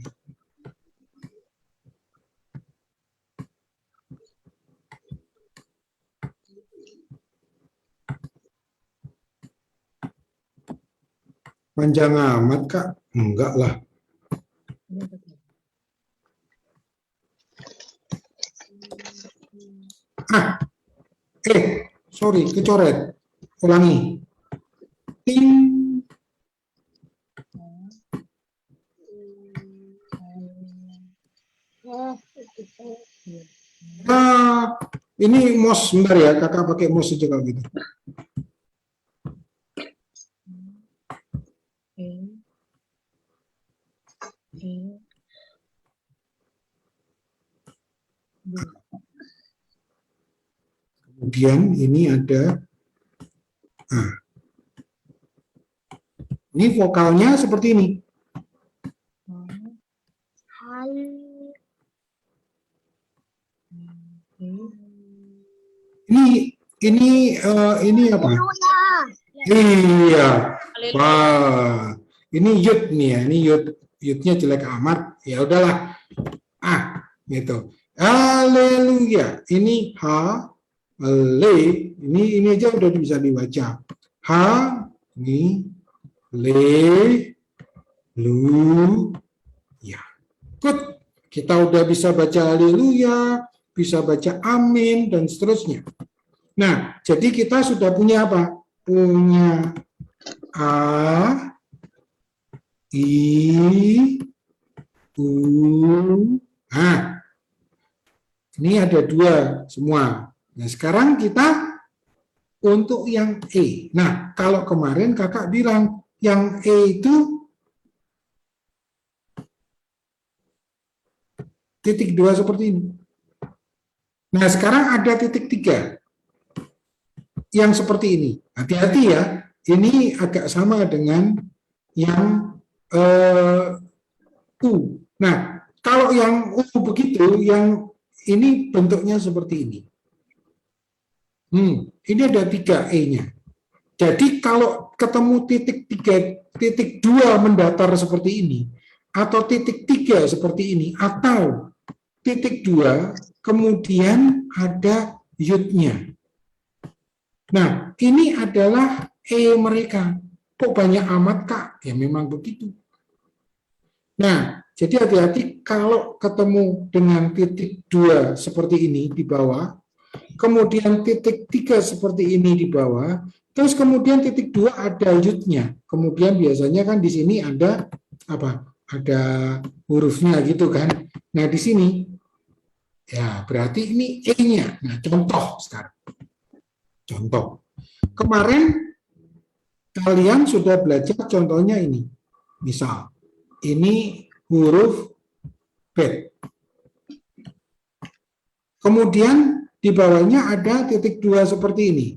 panjang amat kak? Enggak lah. Sorry, kecoret. Ulangi. Ting. Nah, ini mouse sebentar ya, kakak pakai mouse aja kalau gitu. Kemudian ini ada, ini vokalnya seperti ini. Ini apa? Iya. Wah, ini yud nih ya, ini yudnya jelek amat. Ya udahlah. Gitu. Haleluya. Ini ha, le, ini aja udah bisa dibaca. Ha, ini le, lu, ya. Good. Kita udah bisa baca haleluya, bisa baca amin dan seterusnya. Nah, jadi kita sudah punya apa? Punya A, I, U. Nah, ini ada dua semua. Nah, sekarang kita untuk yang E. Nah, kalau kemarin kakak bilang yang E itu titik 2 seperti ini. Nah, sekarang ada titik 3 yang seperti ini. Hati-hati ya, ini agak sama dengan yang U. Nah, kalau yang U begitu, yang ini bentuknya seperti ini. Ini ada 3 E-nya. Jadi kalau ketemu titik 2 mendatar seperti ini, atau titik 3 seperti ini, atau titik 2 kemudian ada yud-nya. Nah, ini adalah E mereka. Kok banyak amat, Kak? Ya memang begitu. Nah, jadi hati-hati kalau ketemu dengan titik 2 seperti ini di bawah, kemudian titik 3 seperti ini di bawah, terus kemudian titik 2 ada yud-nya. Kemudian biasanya kan di sini ada apa? Ada hurufnya gitu kan. Nah, di sini ya berarti ini E-nya. Nah, contoh sekarang. Contoh. Kemarin kalian sudah belajar contohnya ini. Misal, ini huruf B. Kemudian di bawahnya ada titik 2 seperti ini.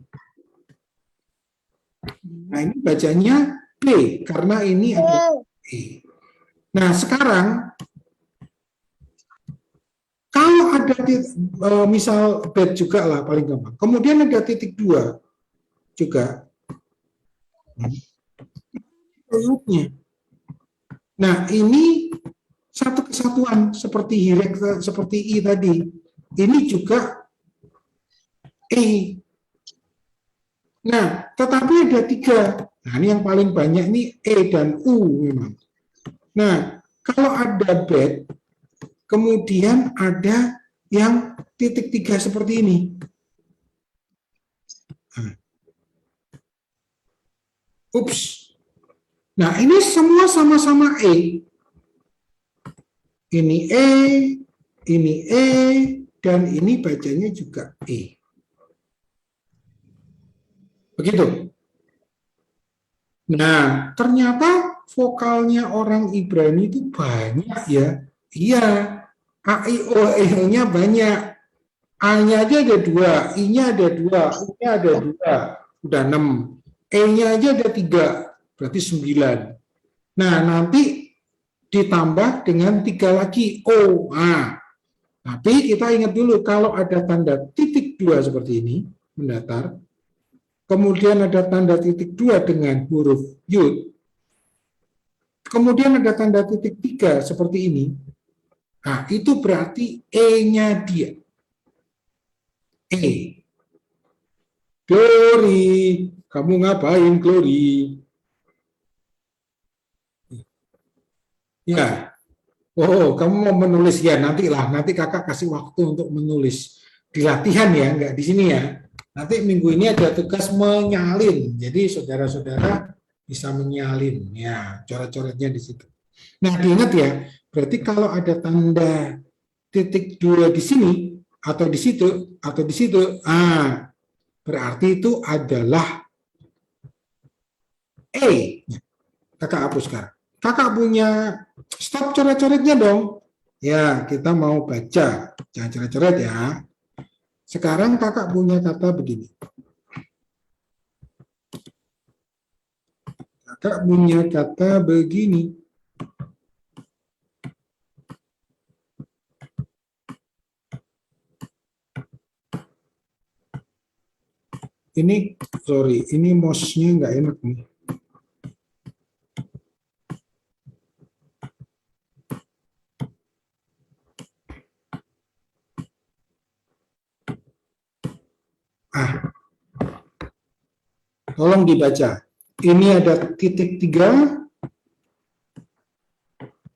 Nah, ini bacanya B karena ini ada E. Nah, sekarang kalau ada misal B juga lah paling gampang. Kemudian ada titik 2 juga. Nah, ini satu kesatuan seperti hirek, seperti I tadi. Ini juga E. Nah, tetapi ada 3. Nah, ini yang paling banyak nih E dan U memang. Nah, kalau ada bed, kemudian ada yang titik 3 seperti ini. Ups. Nah, ini semua sama-sama E. Ini E, dan ini bacanya juga E. Begitu. Nah, ternyata vokalnya orang Ibrani itu banyak ya. Iya, A, I, O, E-nya banyak. A-nya aja ada 2, I-nya ada 2, U-nya ada 2, udah 6. E-nya aja ada 3, berarti 9. Nah, nanti ditambah dengan 3 lagi O. Nah, tapi kita ingat dulu kalau ada tanda titik 2 seperti ini, mendatar, kemudian ada tanda titik 2 dengan huruf yud, kemudian ada tanda titik 3 seperti ini, nah itu berarti E-nya dia. E. Glory, kamu ngapain Glory? Ya, oh kamu mau menulis ya, nanti kakak kasih waktu untuk menulis di latihan ya, nggak di sini ya. Nanti minggu ini ada tugas menyalin, jadi saudara-saudara bisa menyalin ya, coret-coretnya di situ. Nah, diingat ya, berarti kalau ada tanda titik 2 di sini atau di situ berarti itu adalah E. Kakak hapus sekarang. Kakak punya stop coret-coretnya dong. Ya, kita mau baca. Jangan coret-coret ya. Sekarang kakak punya kata begini. Kakak punya kata begini. Ini, sorry, ini mouse-nya nggak enak nih. Tolong dibaca. Ini ada titik 3.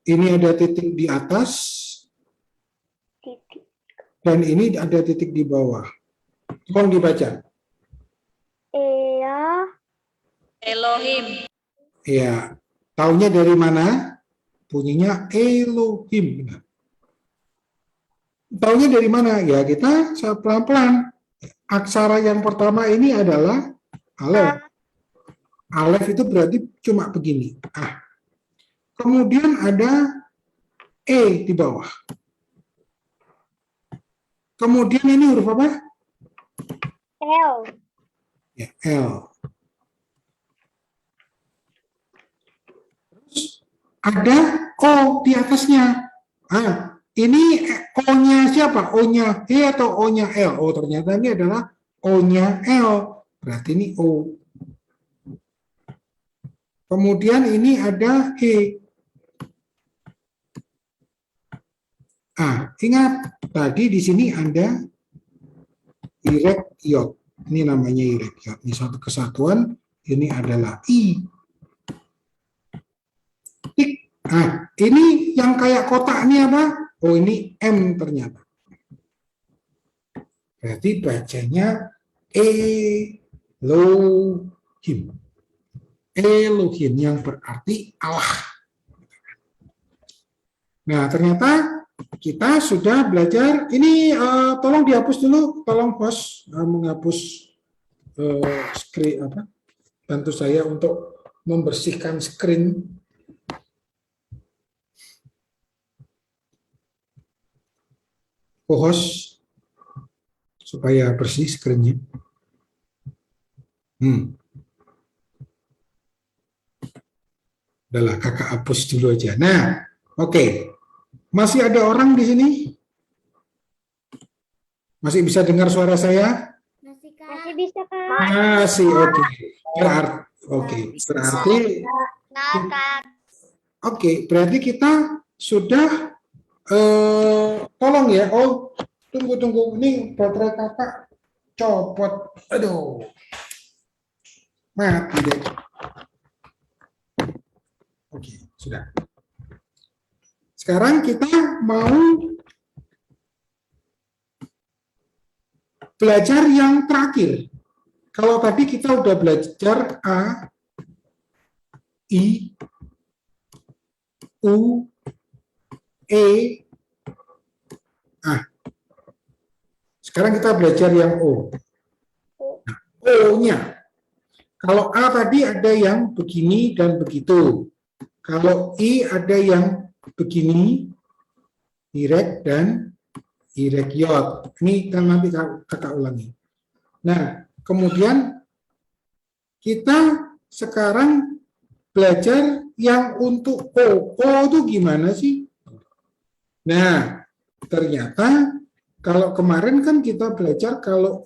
Ini ada titik di atas. Dan ini ada titik di bawah. Tolong dibaca. Elohim. Ya, taunya dari mana? Bunyinya Elohim. Taunya dari mana? Ya, kita pelan-pelan. Aksara yang pertama ini adalah Alef. Alef itu berarti cuma begini. Kemudian ada E di bawah. Kemudian ini huruf apa? L. Ya, L. Terus ada O di atasnya. Ini O-nya siapa? O-nya E atau O-nya L? Oh, ternyata ini adalah O-nya L, berarti ini O. Kemudian ini ada E. Ingat tadi di sini ada irekyot. Ini namanya irekyot. Ini satu kesatuan. Ini adalah I. Tik. Ini yang kayak kotak ini apa? Oh, ini M ternyata. Berarti bacanya Elohim. Elohim yang berarti Allah. Nah, ternyata kita sudah belajar. Ini tolong dihapus dulu, tolong host menghapus screen apa? Bantu saya untuk membersihkan screen. Host supaya bersih screen-nya. Udahlah, kakak hapus dulu aja. Nah, oke. Masih ada orang di sini? Masih bisa dengar suara saya? Masih bisa, Kak. Masih, oke. Berarti berarti kita sudah tolong ya. Oh, tunggu. Ini baterai kakak copot. Aduh. Mati deh. Oke, sudah. Sekarang kita mau belajar yang terakhir. Kalau tadi kita udah belajar A, I, U, E. Sekarang kita belajar yang O. Nah, O-nya. Kalau A tadi ada yang begini dan begitu. Kalau I ada yang begini, irek dan irekyot. Ini kan nanti kakak ulangi. Nah, kemudian kita sekarang belajar yang untuk O. O itu gimana sih? Nah, ternyata kalau kemarin kan kita belajar kalau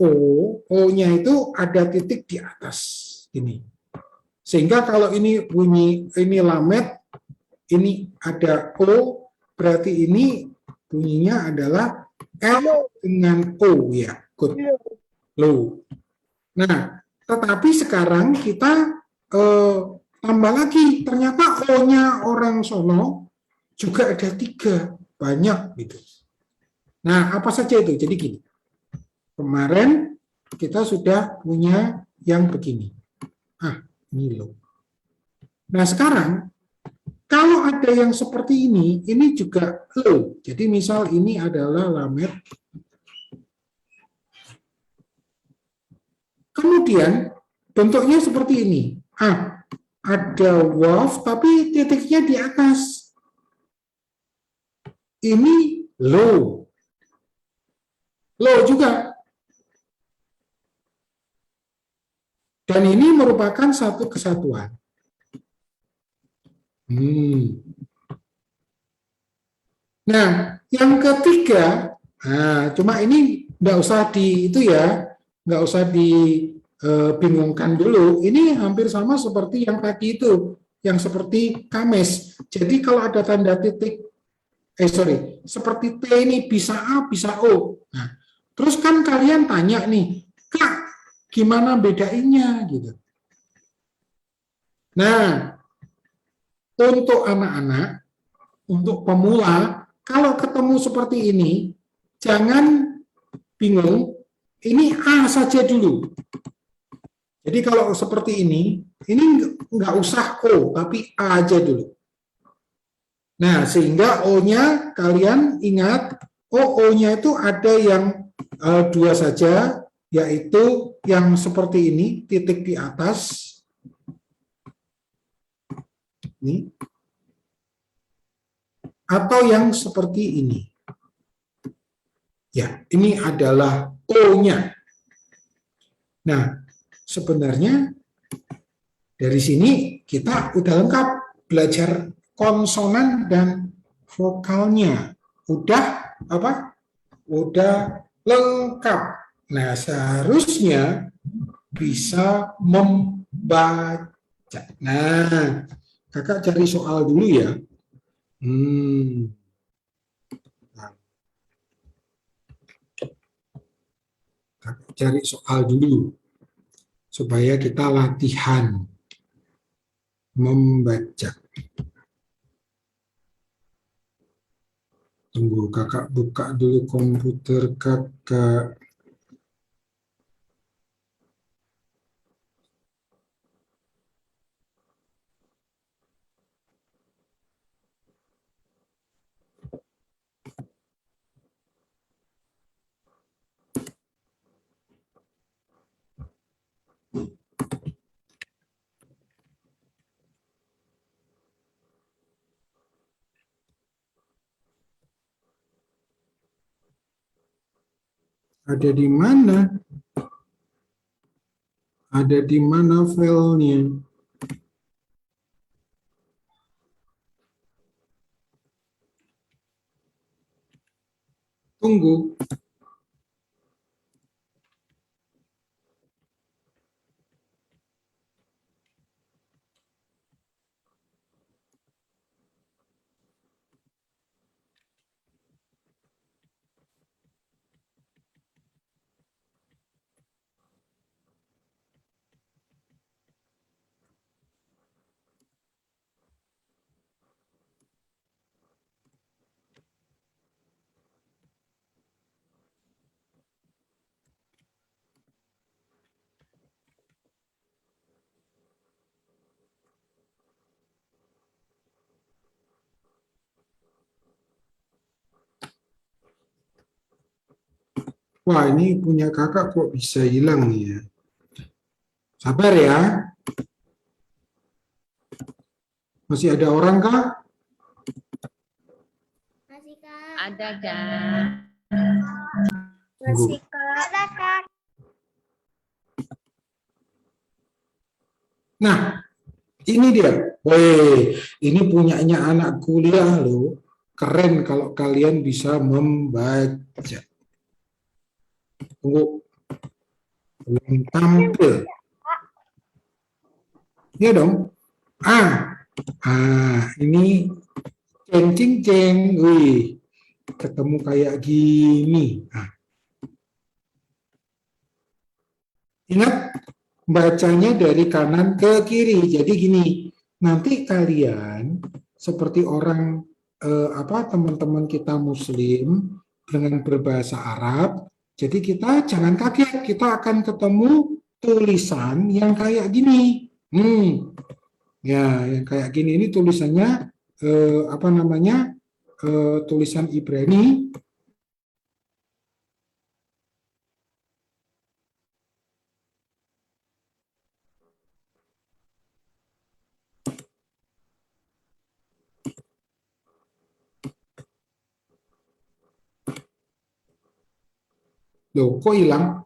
O-nya itu ada titik di atas ini. Sehingga kalau ini bunyi, ini lamet, ini ada O, berarti ini bunyinya adalah L dengan O ya, good, low. Nah, tetapi sekarang kita tambah lagi, ternyata O-nya orang sono juga ada 3, banyak gitu. Nah, apa saja itu? Jadi gini, kemarin kita sudah punya yang begini. Ini low. Nah, sekarang kalau ada yang seperti ini juga low. Jadi misal ini adalah lamet. Kemudian bentuknya seperti ini. Ada waf tapi titiknya di atas. Ini low. Low juga. Dan ini merupakan satu kesatuan. Nah, yang ketiga, cuma ini nggak usah nggak usah dibingungkan dulu. Ini hampir sama seperti yang tadi itu, yang seperti kames. Jadi kalau ada tanda titik, seperti T ini bisa A, bisa O. Nah, terus kan kalian tanya nih, Kak, gimana bedainnya gitu. Nah, untuk anak-anak, untuk pemula, kalau ketemu seperti ini, jangan bingung, ini A saja dulu. Jadi kalau seperti ini nggak usah O, tapi A aja dulu. Nah, sehingga O-nya kalian ingat, O-nya itu ada yang 2 saja, yaitu yang seperti ini, titik di atas. Ini. Atau yang seperti ini. Ya, ini adalah O-nya. Nah, sebenarnya dari sini kita udah lengkap belajar konsonan dan vokalnya. Udah lengkap. Nah, seharusnya bisa membaca. Nah, kakak cari soal dulu ya. Nah, kakak cari soal dulu supaya kita latihan membaca. Tunggu, kakak buka dulu komputer kakak. Ada di mana? Ada di mana filenya? Tunggu. Wah, ini punya kakak kok bisa hilang nih ya. Sabar ya. Masih ada orang kah? Masih Kak. Ada, Kak. Tunggu. Masih Kak. Ada Kak. Nah, ini dia. Weh, ini punyanya anak kuliah loh. Keren kalau kalian bisa membaca. Tunggu. Belum tampil. Iya dong. Ini ceng. Wih, ketemu kayak gini. Ingat, bacanya dari kanan ke kiri. Jadi gini, nanti kalian seperti orang teman-teman kita Muslim dengan berbahasa Arab. Jadi kita jangan kaget, kita akan ketemu tulisan yang kayak gini. Ya, yang kayak gini ini tulisannya tulisan Ibrani. Loh, kok hilang?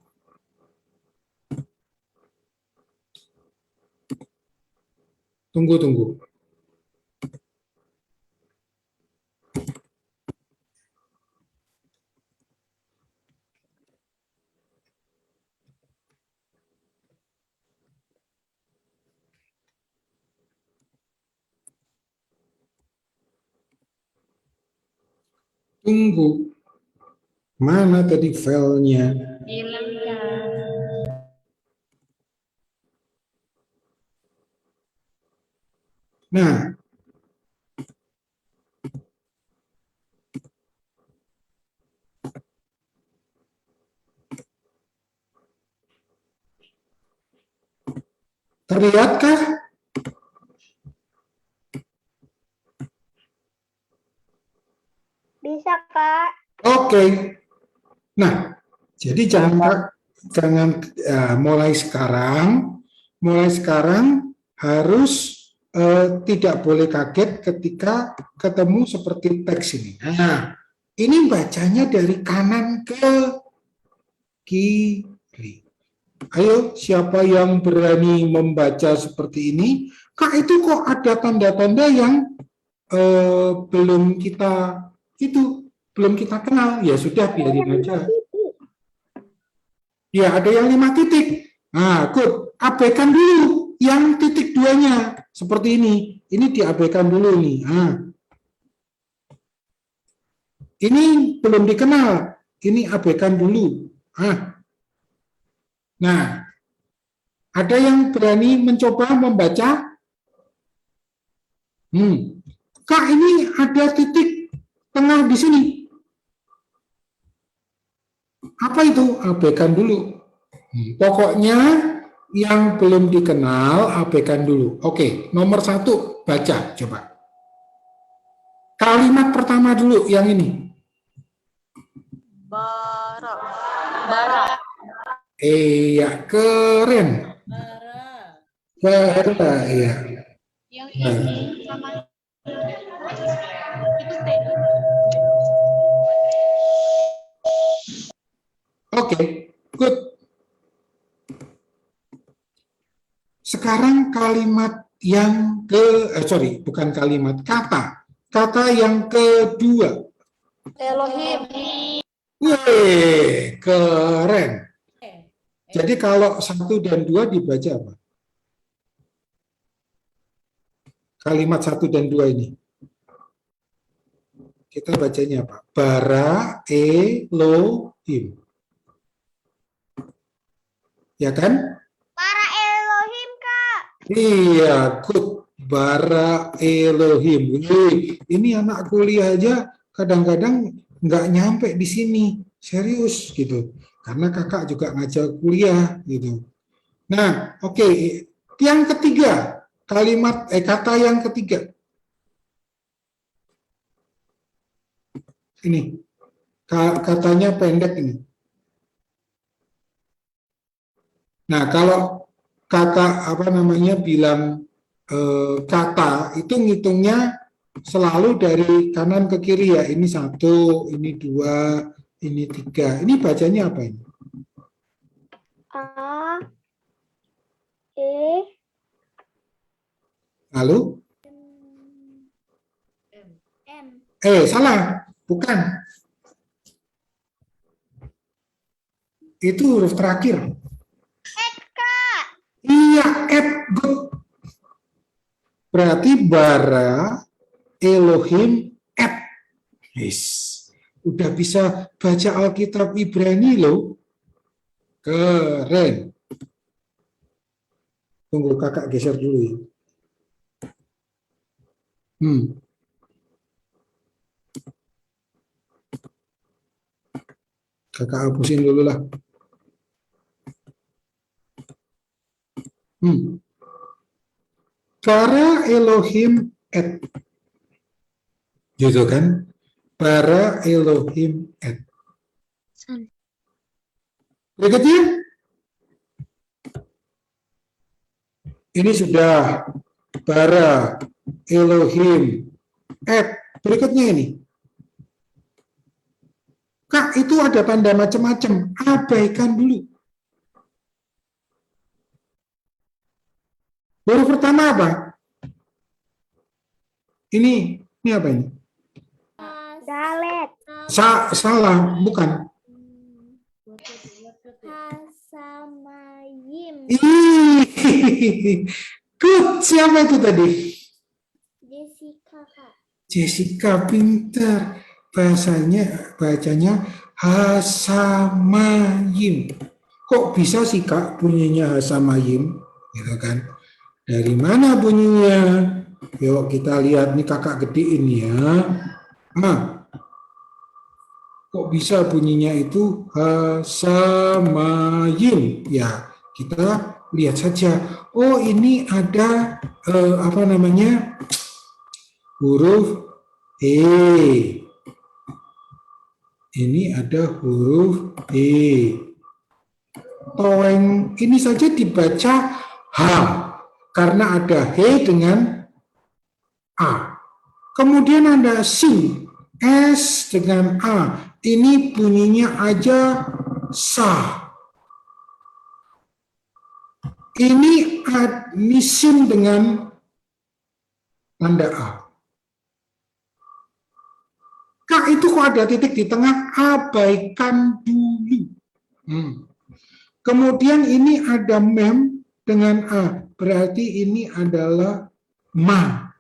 Tunggu. Tunggu. Mana tadi filenya? Hilang, Kak. Nah, terlihatkah? Bisa Kak. Oke. Nah, jadi jangan mulai sekarang harus tidak boleh kaget ketika ketemu seperti teks ini. Nah, ini bacanya dari kanan ke kiri. Ayo, siapa yang berani membaca seperti ini? Kak, itu kok ada tanda-tanda yang belum kita kenal. Ya sudah, biarin aja. Ya, ada yang 5 titik. Nah, good. Abaikan dulu yang titik 2-nya. Seperti ini. Ini diabaikan dulu nih. Nah. Ini belum dikenal. Ini abaikan dulu. Nah, ada yang berani mencoba membaca? Kak, ini ada titik tengah di sini. Apa itu? Abaikan dulu. Pokoknya yang belum dikenal, abaikan dulu. Oke, nomor 1, baca. Coba. Kalimat pertama dulu, yang ini. Bara. Bara. Iya, keren. Bara, iya. Yang ini sama itu beda. Oke, good. Sekarang kalimat yang bukan kalimat, kata yang kedua. Elohim. Wih, keren. Jadi kalau 1 dan 2 dibaca apa? Kalimat 1 dan 2 ini. Kita bacanya apa? Bara Elohim. Ya kan? Para Elohim, Kak. Iya, good. Bara Elohim. Ini anak kuliah aja kadang-kadang nggak nyampe di sini. Serius gitu. Karena kakak juga ngajar kuliah gitu. Nah, oke. Yang ketiga, kata yang ketiga. Ini. Katanya pendek ini. Nah, kalau kakak bilang kata itu ngitungnya selalu dari kanan ke kiri ya. Ini 1, ini 2, ini 3. Ini bacanya apa ini? A, E, Lalu? M. Salah. Bukan. Itu huruf terakhir. Kak. Iya, good. Berarti bara Elohim Yes. Udah bisa baca Alkitab Ibrani loh. Keren. Tunggu kakak geser dulu ya. Kakak hapusin dulu lah. Bara Elohim gitu kan? Bara Elohim Berikutnya. Ini sudah bara Elohim berikutnya ini. Kak, itu ada tanda macam-macam. Abaikan dulu. Huruf pertama apa? Ini apa ini? Dalet. Salah, bukan. Hasamayim. Good, siapa itu tadi? Jessica, Kak. Jessica, pintar. Bacanya Hasamayim. Kok bisa sih Kak bunyinya Hasamayim? Gitu kan? Dari mana bunyinya? Yuk kita lihat nih kakak gedein ya. Kok bisa bunyinya itu Hasamayim? Ya, kita lihat saja. Oh, ini ada huruf E. Ini ada huruf E. Toeng ini saja dibaca H karena ada H dengan A. Kemudian ada sin S dengan A. Ini bunyinya aja sah. Ini sin dengan tanda A. Kak, itu kok ada titik di tengah? Abaikan dulu. Kemudian ini ada mem dengan a, berarti ini adalah ma.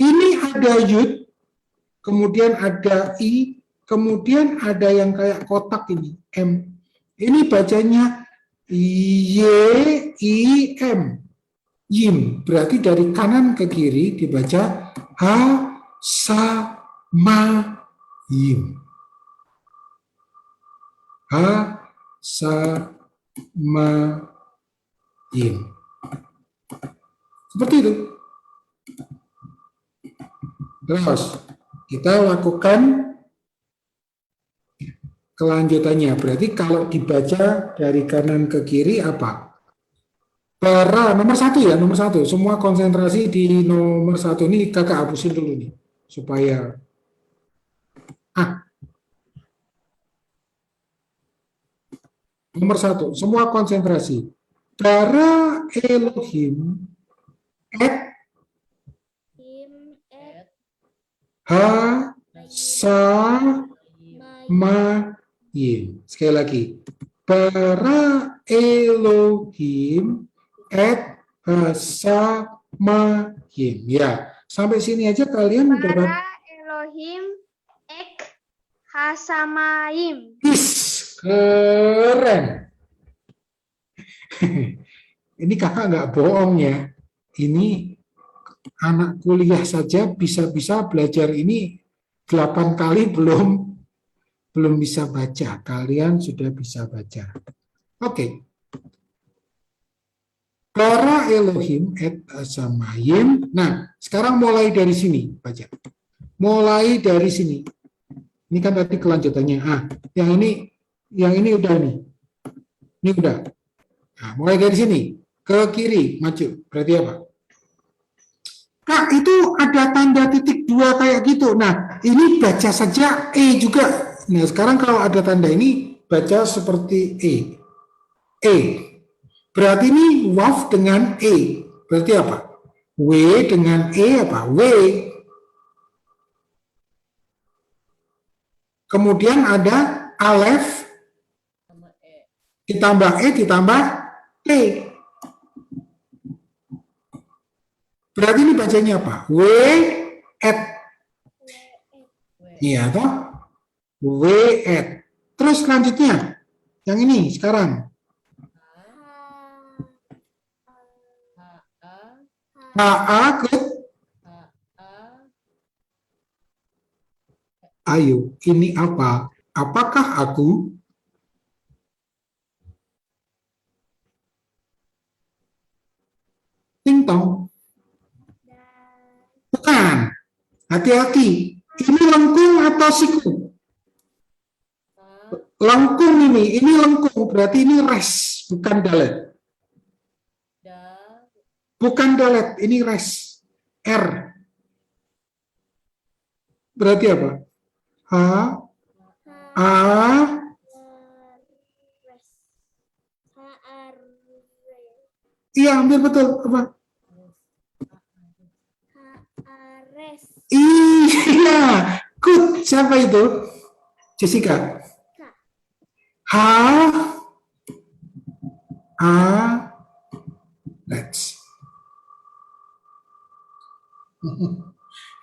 Ini ada yud, kemudian ada i, kemudian ada yang kayak kotak ini, m. Ini bacanya y, i, m. Yim, berarti dari kanan ke kiri dibaca ha, sa, ma, yim. Ha, sa, ma, yim. Seperti itu. Terus kita lakukan kelanjutannya. Berarti kalau dibaca dari kanan ke kiri apa? Para nomor 1 ya, nomor 1. Semua konsentrasi di nomor 1 ini kakak hapusin dulu nih supaya nomor 1, semua konsentrasi. Para Elohim et ha sa ma yim. Sekali lagi. Para Elohim et sa ma yim. Ya, sampai sini aja kalian udah. Para Elohim ek hasamayim. Keren. Ini kakak nggak bohong ya. Ini anak kuliah saja bisa-bisa belajar ini 8 kali belum bisa baca. Kalian sudah bisa baca. Oke. Para Elohim et Samayim. Nah, sekarang mulai dari sini baca. Mulai dari sini. Ini kan tadi kelanjutannya. Yang ini udah nih. Ini udah. Nah, mulai dari sini ke kiri maju. Berarti apa? Kak, itu ada tanda titik 2 kayak gitu. Nah, ini baca saja E juga. Nah, sekarang kalau ada tanda ini baca seperti E. E. Berarti ini waf dengan E. Berarti apa? W dengan E apa? W. Kemudian ada alef ditambah E ditambah T. Berarti ini bacanya apa? W et. Iya toh? W et. Terus selanjutnya yang ini sekarang. HA ke. Ayo, ini apa? Apakah aku? Ting-tong. Bukan. Hati-hati. Ini lengkung atau siku? Lengkung ini lengkung. Berarti ini res, bukan dalet. Bukan dalet, ini res. R. Berarti apa? H. A. Iya, hampir betul. Apa? Iya, good. Siapa itu? Jessica. H. A. Let's.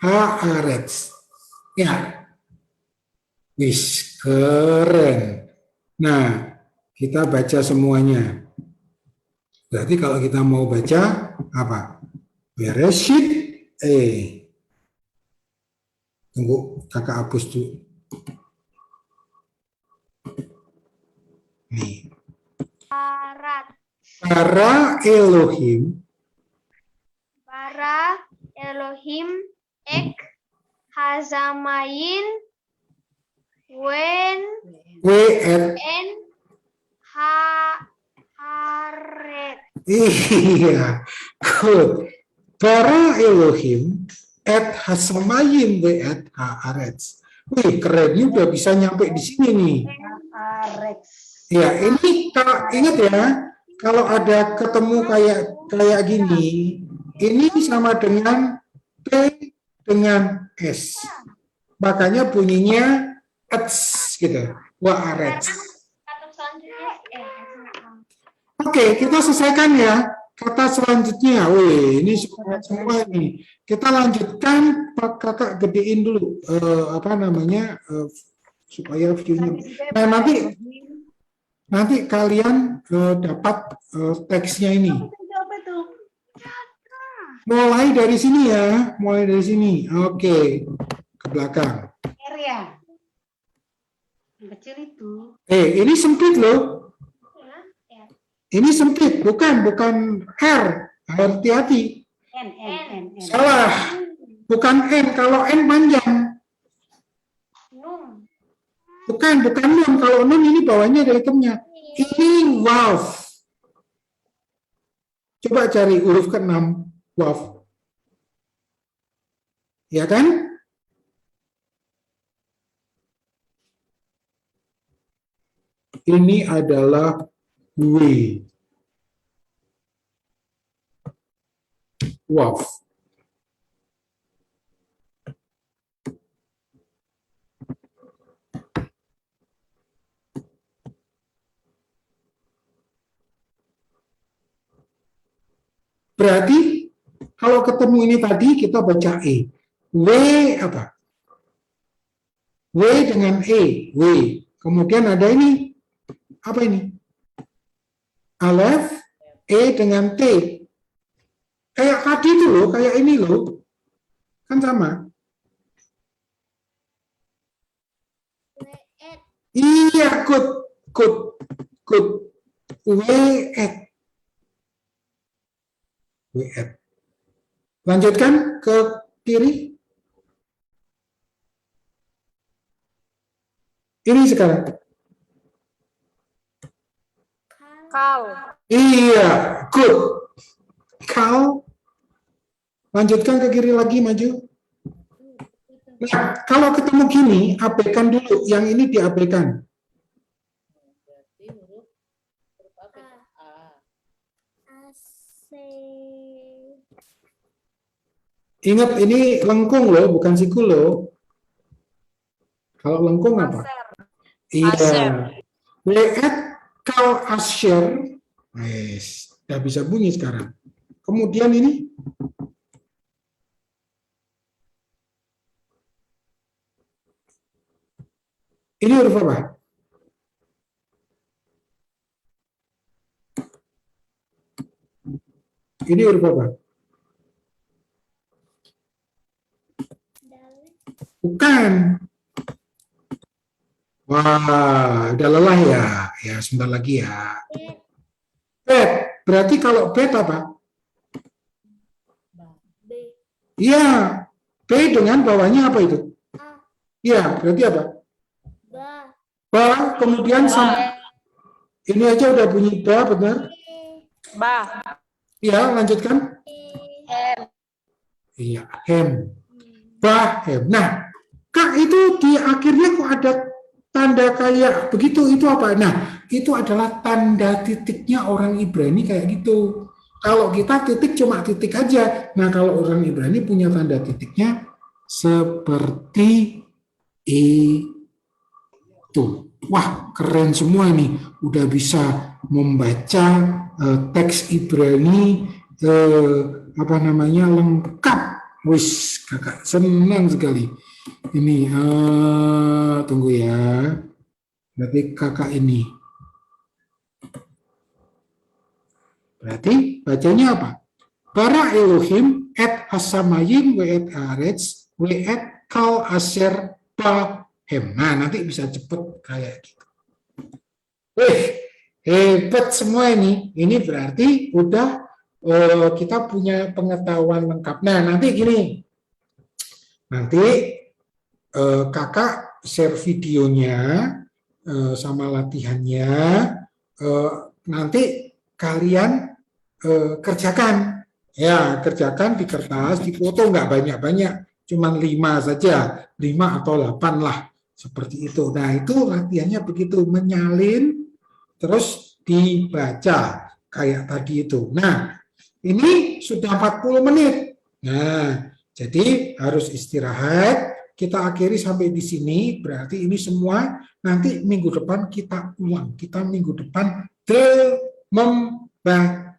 Haaretz. Ya. Wis, keren. Nah, kita baca semuanya. Berarti kalau kita mau baca apa? Bereshit Tunggu, kakak hapus dulu. Nih. Para Elohim ek hazamayin wen en haret. Iya, good. Para Elohim et hasamayim we et haaretz. Wih, keren, ini udah bisa nyampe di sini nih. Ya, ini kalau ingat ya, kalau ada ketemu kayak gini, ini sama dengan P dengan S. Makanya bunyinya ets gitu. Waaretz. Oke, kita selesaikan ya. Kata selanjutnya, wih, ini semua ini. Kita lanjutkan, Pak Kakak gedein dulu, apa namanya, supaya view-nya. Nah, nanti kalian dapat teksnya ini. Mulai dari sini ya, mulai dari sini. Oke, ke belakang. R ya? Yang kecil itu. Ini sempit loh. Ini sempit, bukan R. Hati-hati. N. Salah. Bukan N, kalau N panjang. Num. Bukan nun. Kalau nun ini bawahnya ada hitamnya. Ini waw. Coba cari huruf ke-6, waw. Ya kan? Ini adalah W. Waw. Berarti kalau ketemu ini tadi kita baca E. W apa? W dengan E. W. Kemudian ada ini. Apa ini? Alef. E dengan T. Kayak tadi itu loh. Kayak ini loh. Kan sama. Iya, good. W-et. Lanjutkan ke kiri. Ini sekarang. Kal. Iya, good. Kal. Lanjutkan ke kiri lagi, maju. Nah, kalau ketemu gini, abaikan dulu. Yang ini diabaikan. Ingat, ini lengkung loh, bukan siku loh. Kalau lengkung apa? Iya. W-et kal asher. Yes, udah bisa bunyi sekarang. Kemudian ini. Ini huruf apa? Ini huruf apa? Bukan. Wah, udah lelah ya. Ya, sebentar lagi ya. Bet. Berarti kalau bet apa? Iya. B dengan bawahnya apa itu? Iya, berarti apa? Ba. Kemudian sampai ini aja udah bunyi ba, benar? Ba. Iya, lanjutkan. Iya, hem. Bahem. Nah, Kak, itu di akhirnya kok ada tanda kayak begitu, itu apa? Nah, itu adalah tanda titiknya orang Ibrani kayak gitu. Kalau kita titik cuma titik aja. Nah, kalau orang Ibrani punya tanda titiknya seperti itu. Wah, keren semua nih. Udah bisa membaca teks Ibrani apa namanya lengkap. Wis, kakak senang sekali. Ini tunggu ya. Berarti kakak ini. Berarti bacanya apa? Bara Elohim et hasamayim we et aretz we et kal aser bahem. Nah, nanti bisa cepet kayak gitu. Hebat semua ini. Ini berarti udah kita punya pengetahuan lengkap. Nah, nanti gini. Nanti kakak share videonya sama latihannya. Nanti kalian kerjakan. Ya, kerjakan di kertas, di foto nggak banyak-banyak. Cuman 5 saja. 5 atau 8 lah. Seperti itu. Nah, itu latihannya begitu. Menyalin, terus dibaca. Kayak tadi itu. Nah, ini sudah 40 menit. Nah, jadi harus istirahat. Kita akhiri sampai di sini. Berarti ini semua nanti minggu depan kita ulang. Kita minggu depan drill membaca.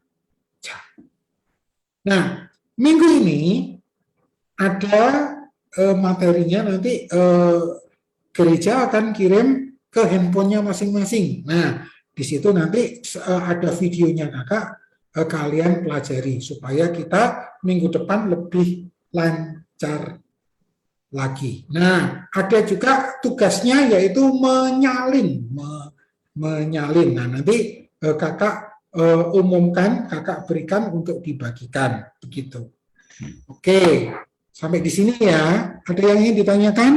Nah, minggu ini ada materinya, nanti gereja akan kirim ke handphonenya masing-masing. Nah, di situ nanti ada videonya kakak, kalian pelajari supaya kita minggu depan lebih lancar lagi. Nah, ada juga tugasnya yaitu menyalin, menyalin. Nah, nanti kakak umumkan, kakak berikan untuk dibagikan, begitu. Oke, sampai di sini ya. Ada yang ingin ditanyakan?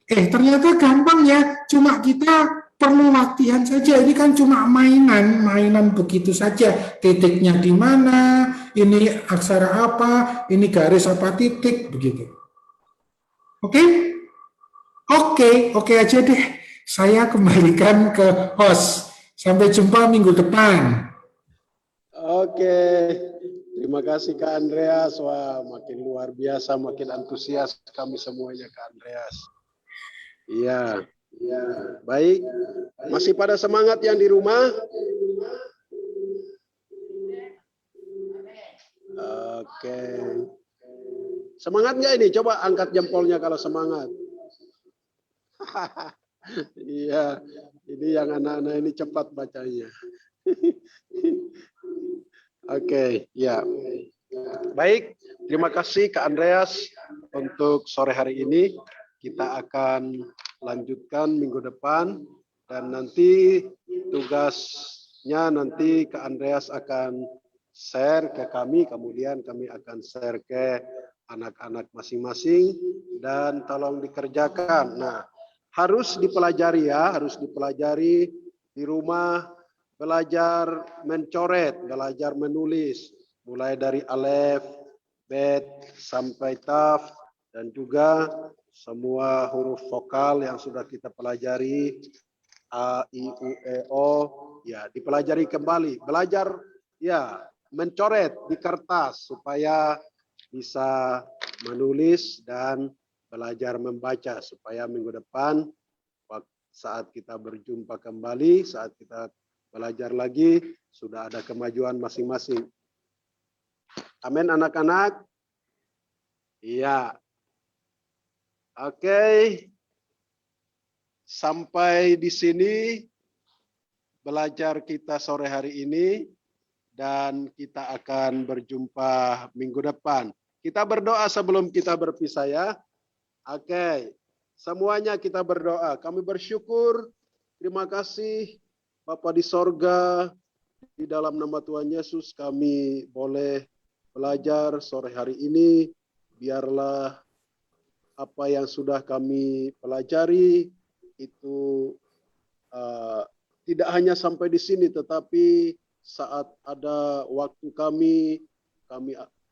Ternyata gampang ya. Cuma kita perlu latihan saja. Ini kan cuma mainan begitu saja. Titiknya di mana? Ini aksara apa? Ini garis apa titik? Begitu. Oke? Oke aja deh. Saya kembalikan ke host. Sampai jumpa minggu depan. Oke, terima kasih Kak Andreas. Wah, makin luar biasa, makin antusias kami semuanya Kak Andreas. Iya, baik. Masih pada semangat yang di rumah? Oke. Semangat nggak ini? Coba angkat jempolnya kalau semangat. Iya, ini yang anak-anak ini cepat bacanya. Oke, ya. Baik, terima kasih Kak Andreas untuk sore hari ini. Kita akan lanjutkan minggu depan dan nanti tugasnya nanti Kak Andreas akan share ke kami, kemudian kami akan share ke anak-anak masing-masing dan tolong dikerjakan. Nah, harus dipelajari ya, harus dipelajari di rumah, belajar mencoret, belajar menulis, mulai dari alef, bet, sampai taf, dan juga semua huruf vokal yang sudah kita pelajari, a, i, u, e, o, ya dipelajari kembali. Belajar ya mencoret di kertas supaya bisa menulis dan belajar membaca supaya minggu depan saat kita berjumpa kembali, saat kita belajar lagi, sudah ada kemajuan masing-masing. Amin anak-anak? Iya. Oke. Sampai di sini belajar kita sore hari ini dan kita akan berjumpa minggu depan. Kita berdoa sebelum kita berpisah ya. Oke. Semuanya kita berdoa. Kami bersyukur. Terima kasih Bapa di sorga. Di dalam nama Tuhan Yesus kami boleh belajar sore hari ini. Biarlah apa yang sudah kami pelajari itu tidak hanya sampai di sini, tetapi saat ada waktu kami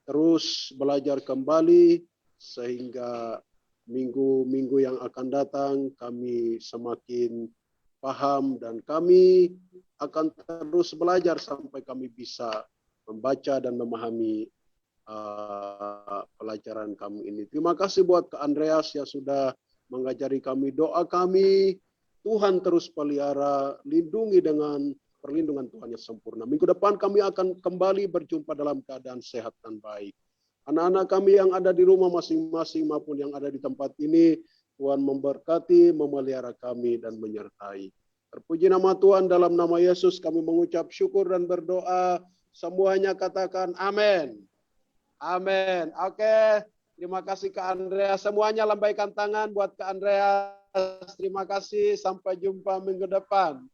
terus belajar kembali sehingga minggu-minggu yang akan datang kami semakin paham dan kami akan terus belajar sampai kami bisa membaca dan memahami pelajaran kami ini. Terima kasih buat Kak Andreas yang sudah mengajari kami. Doa kami, Tuhan terus pelihara, lindungi dengan perlindungan Tuhan yang sempurna. Minggu depan kami akan kembali berjumpa dalam keadaan sehat dan baik. Anak-anak kami yang ada di rumah masing-masing maupun yang ada di tempat ini, Tuhan memberkati, memelihara kami dan menyertai. Terpuji nama Tuhan, dalam nama Yesus kami mengucap syukur dan berdoa. Semuanya katakan amin. Amin. Oke, terima kasih Kak Andreas. Semuanya lambaikan tangan buat Kak Andreas. Terima kasih. Sampai jumpa minggu depan.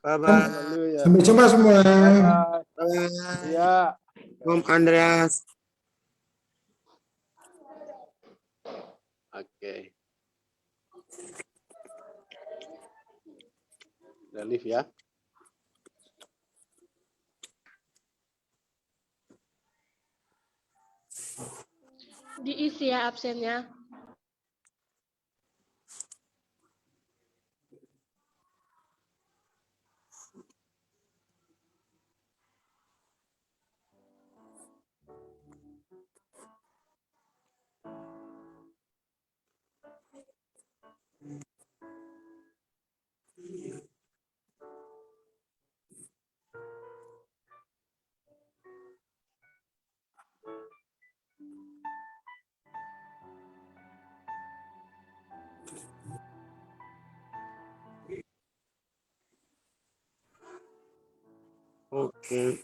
Bye-bye. Sampai jumpa semua. Bye-bye. Ya. Om Andreas. Oke. Udah live ya. Diisi ya absennya. Oke.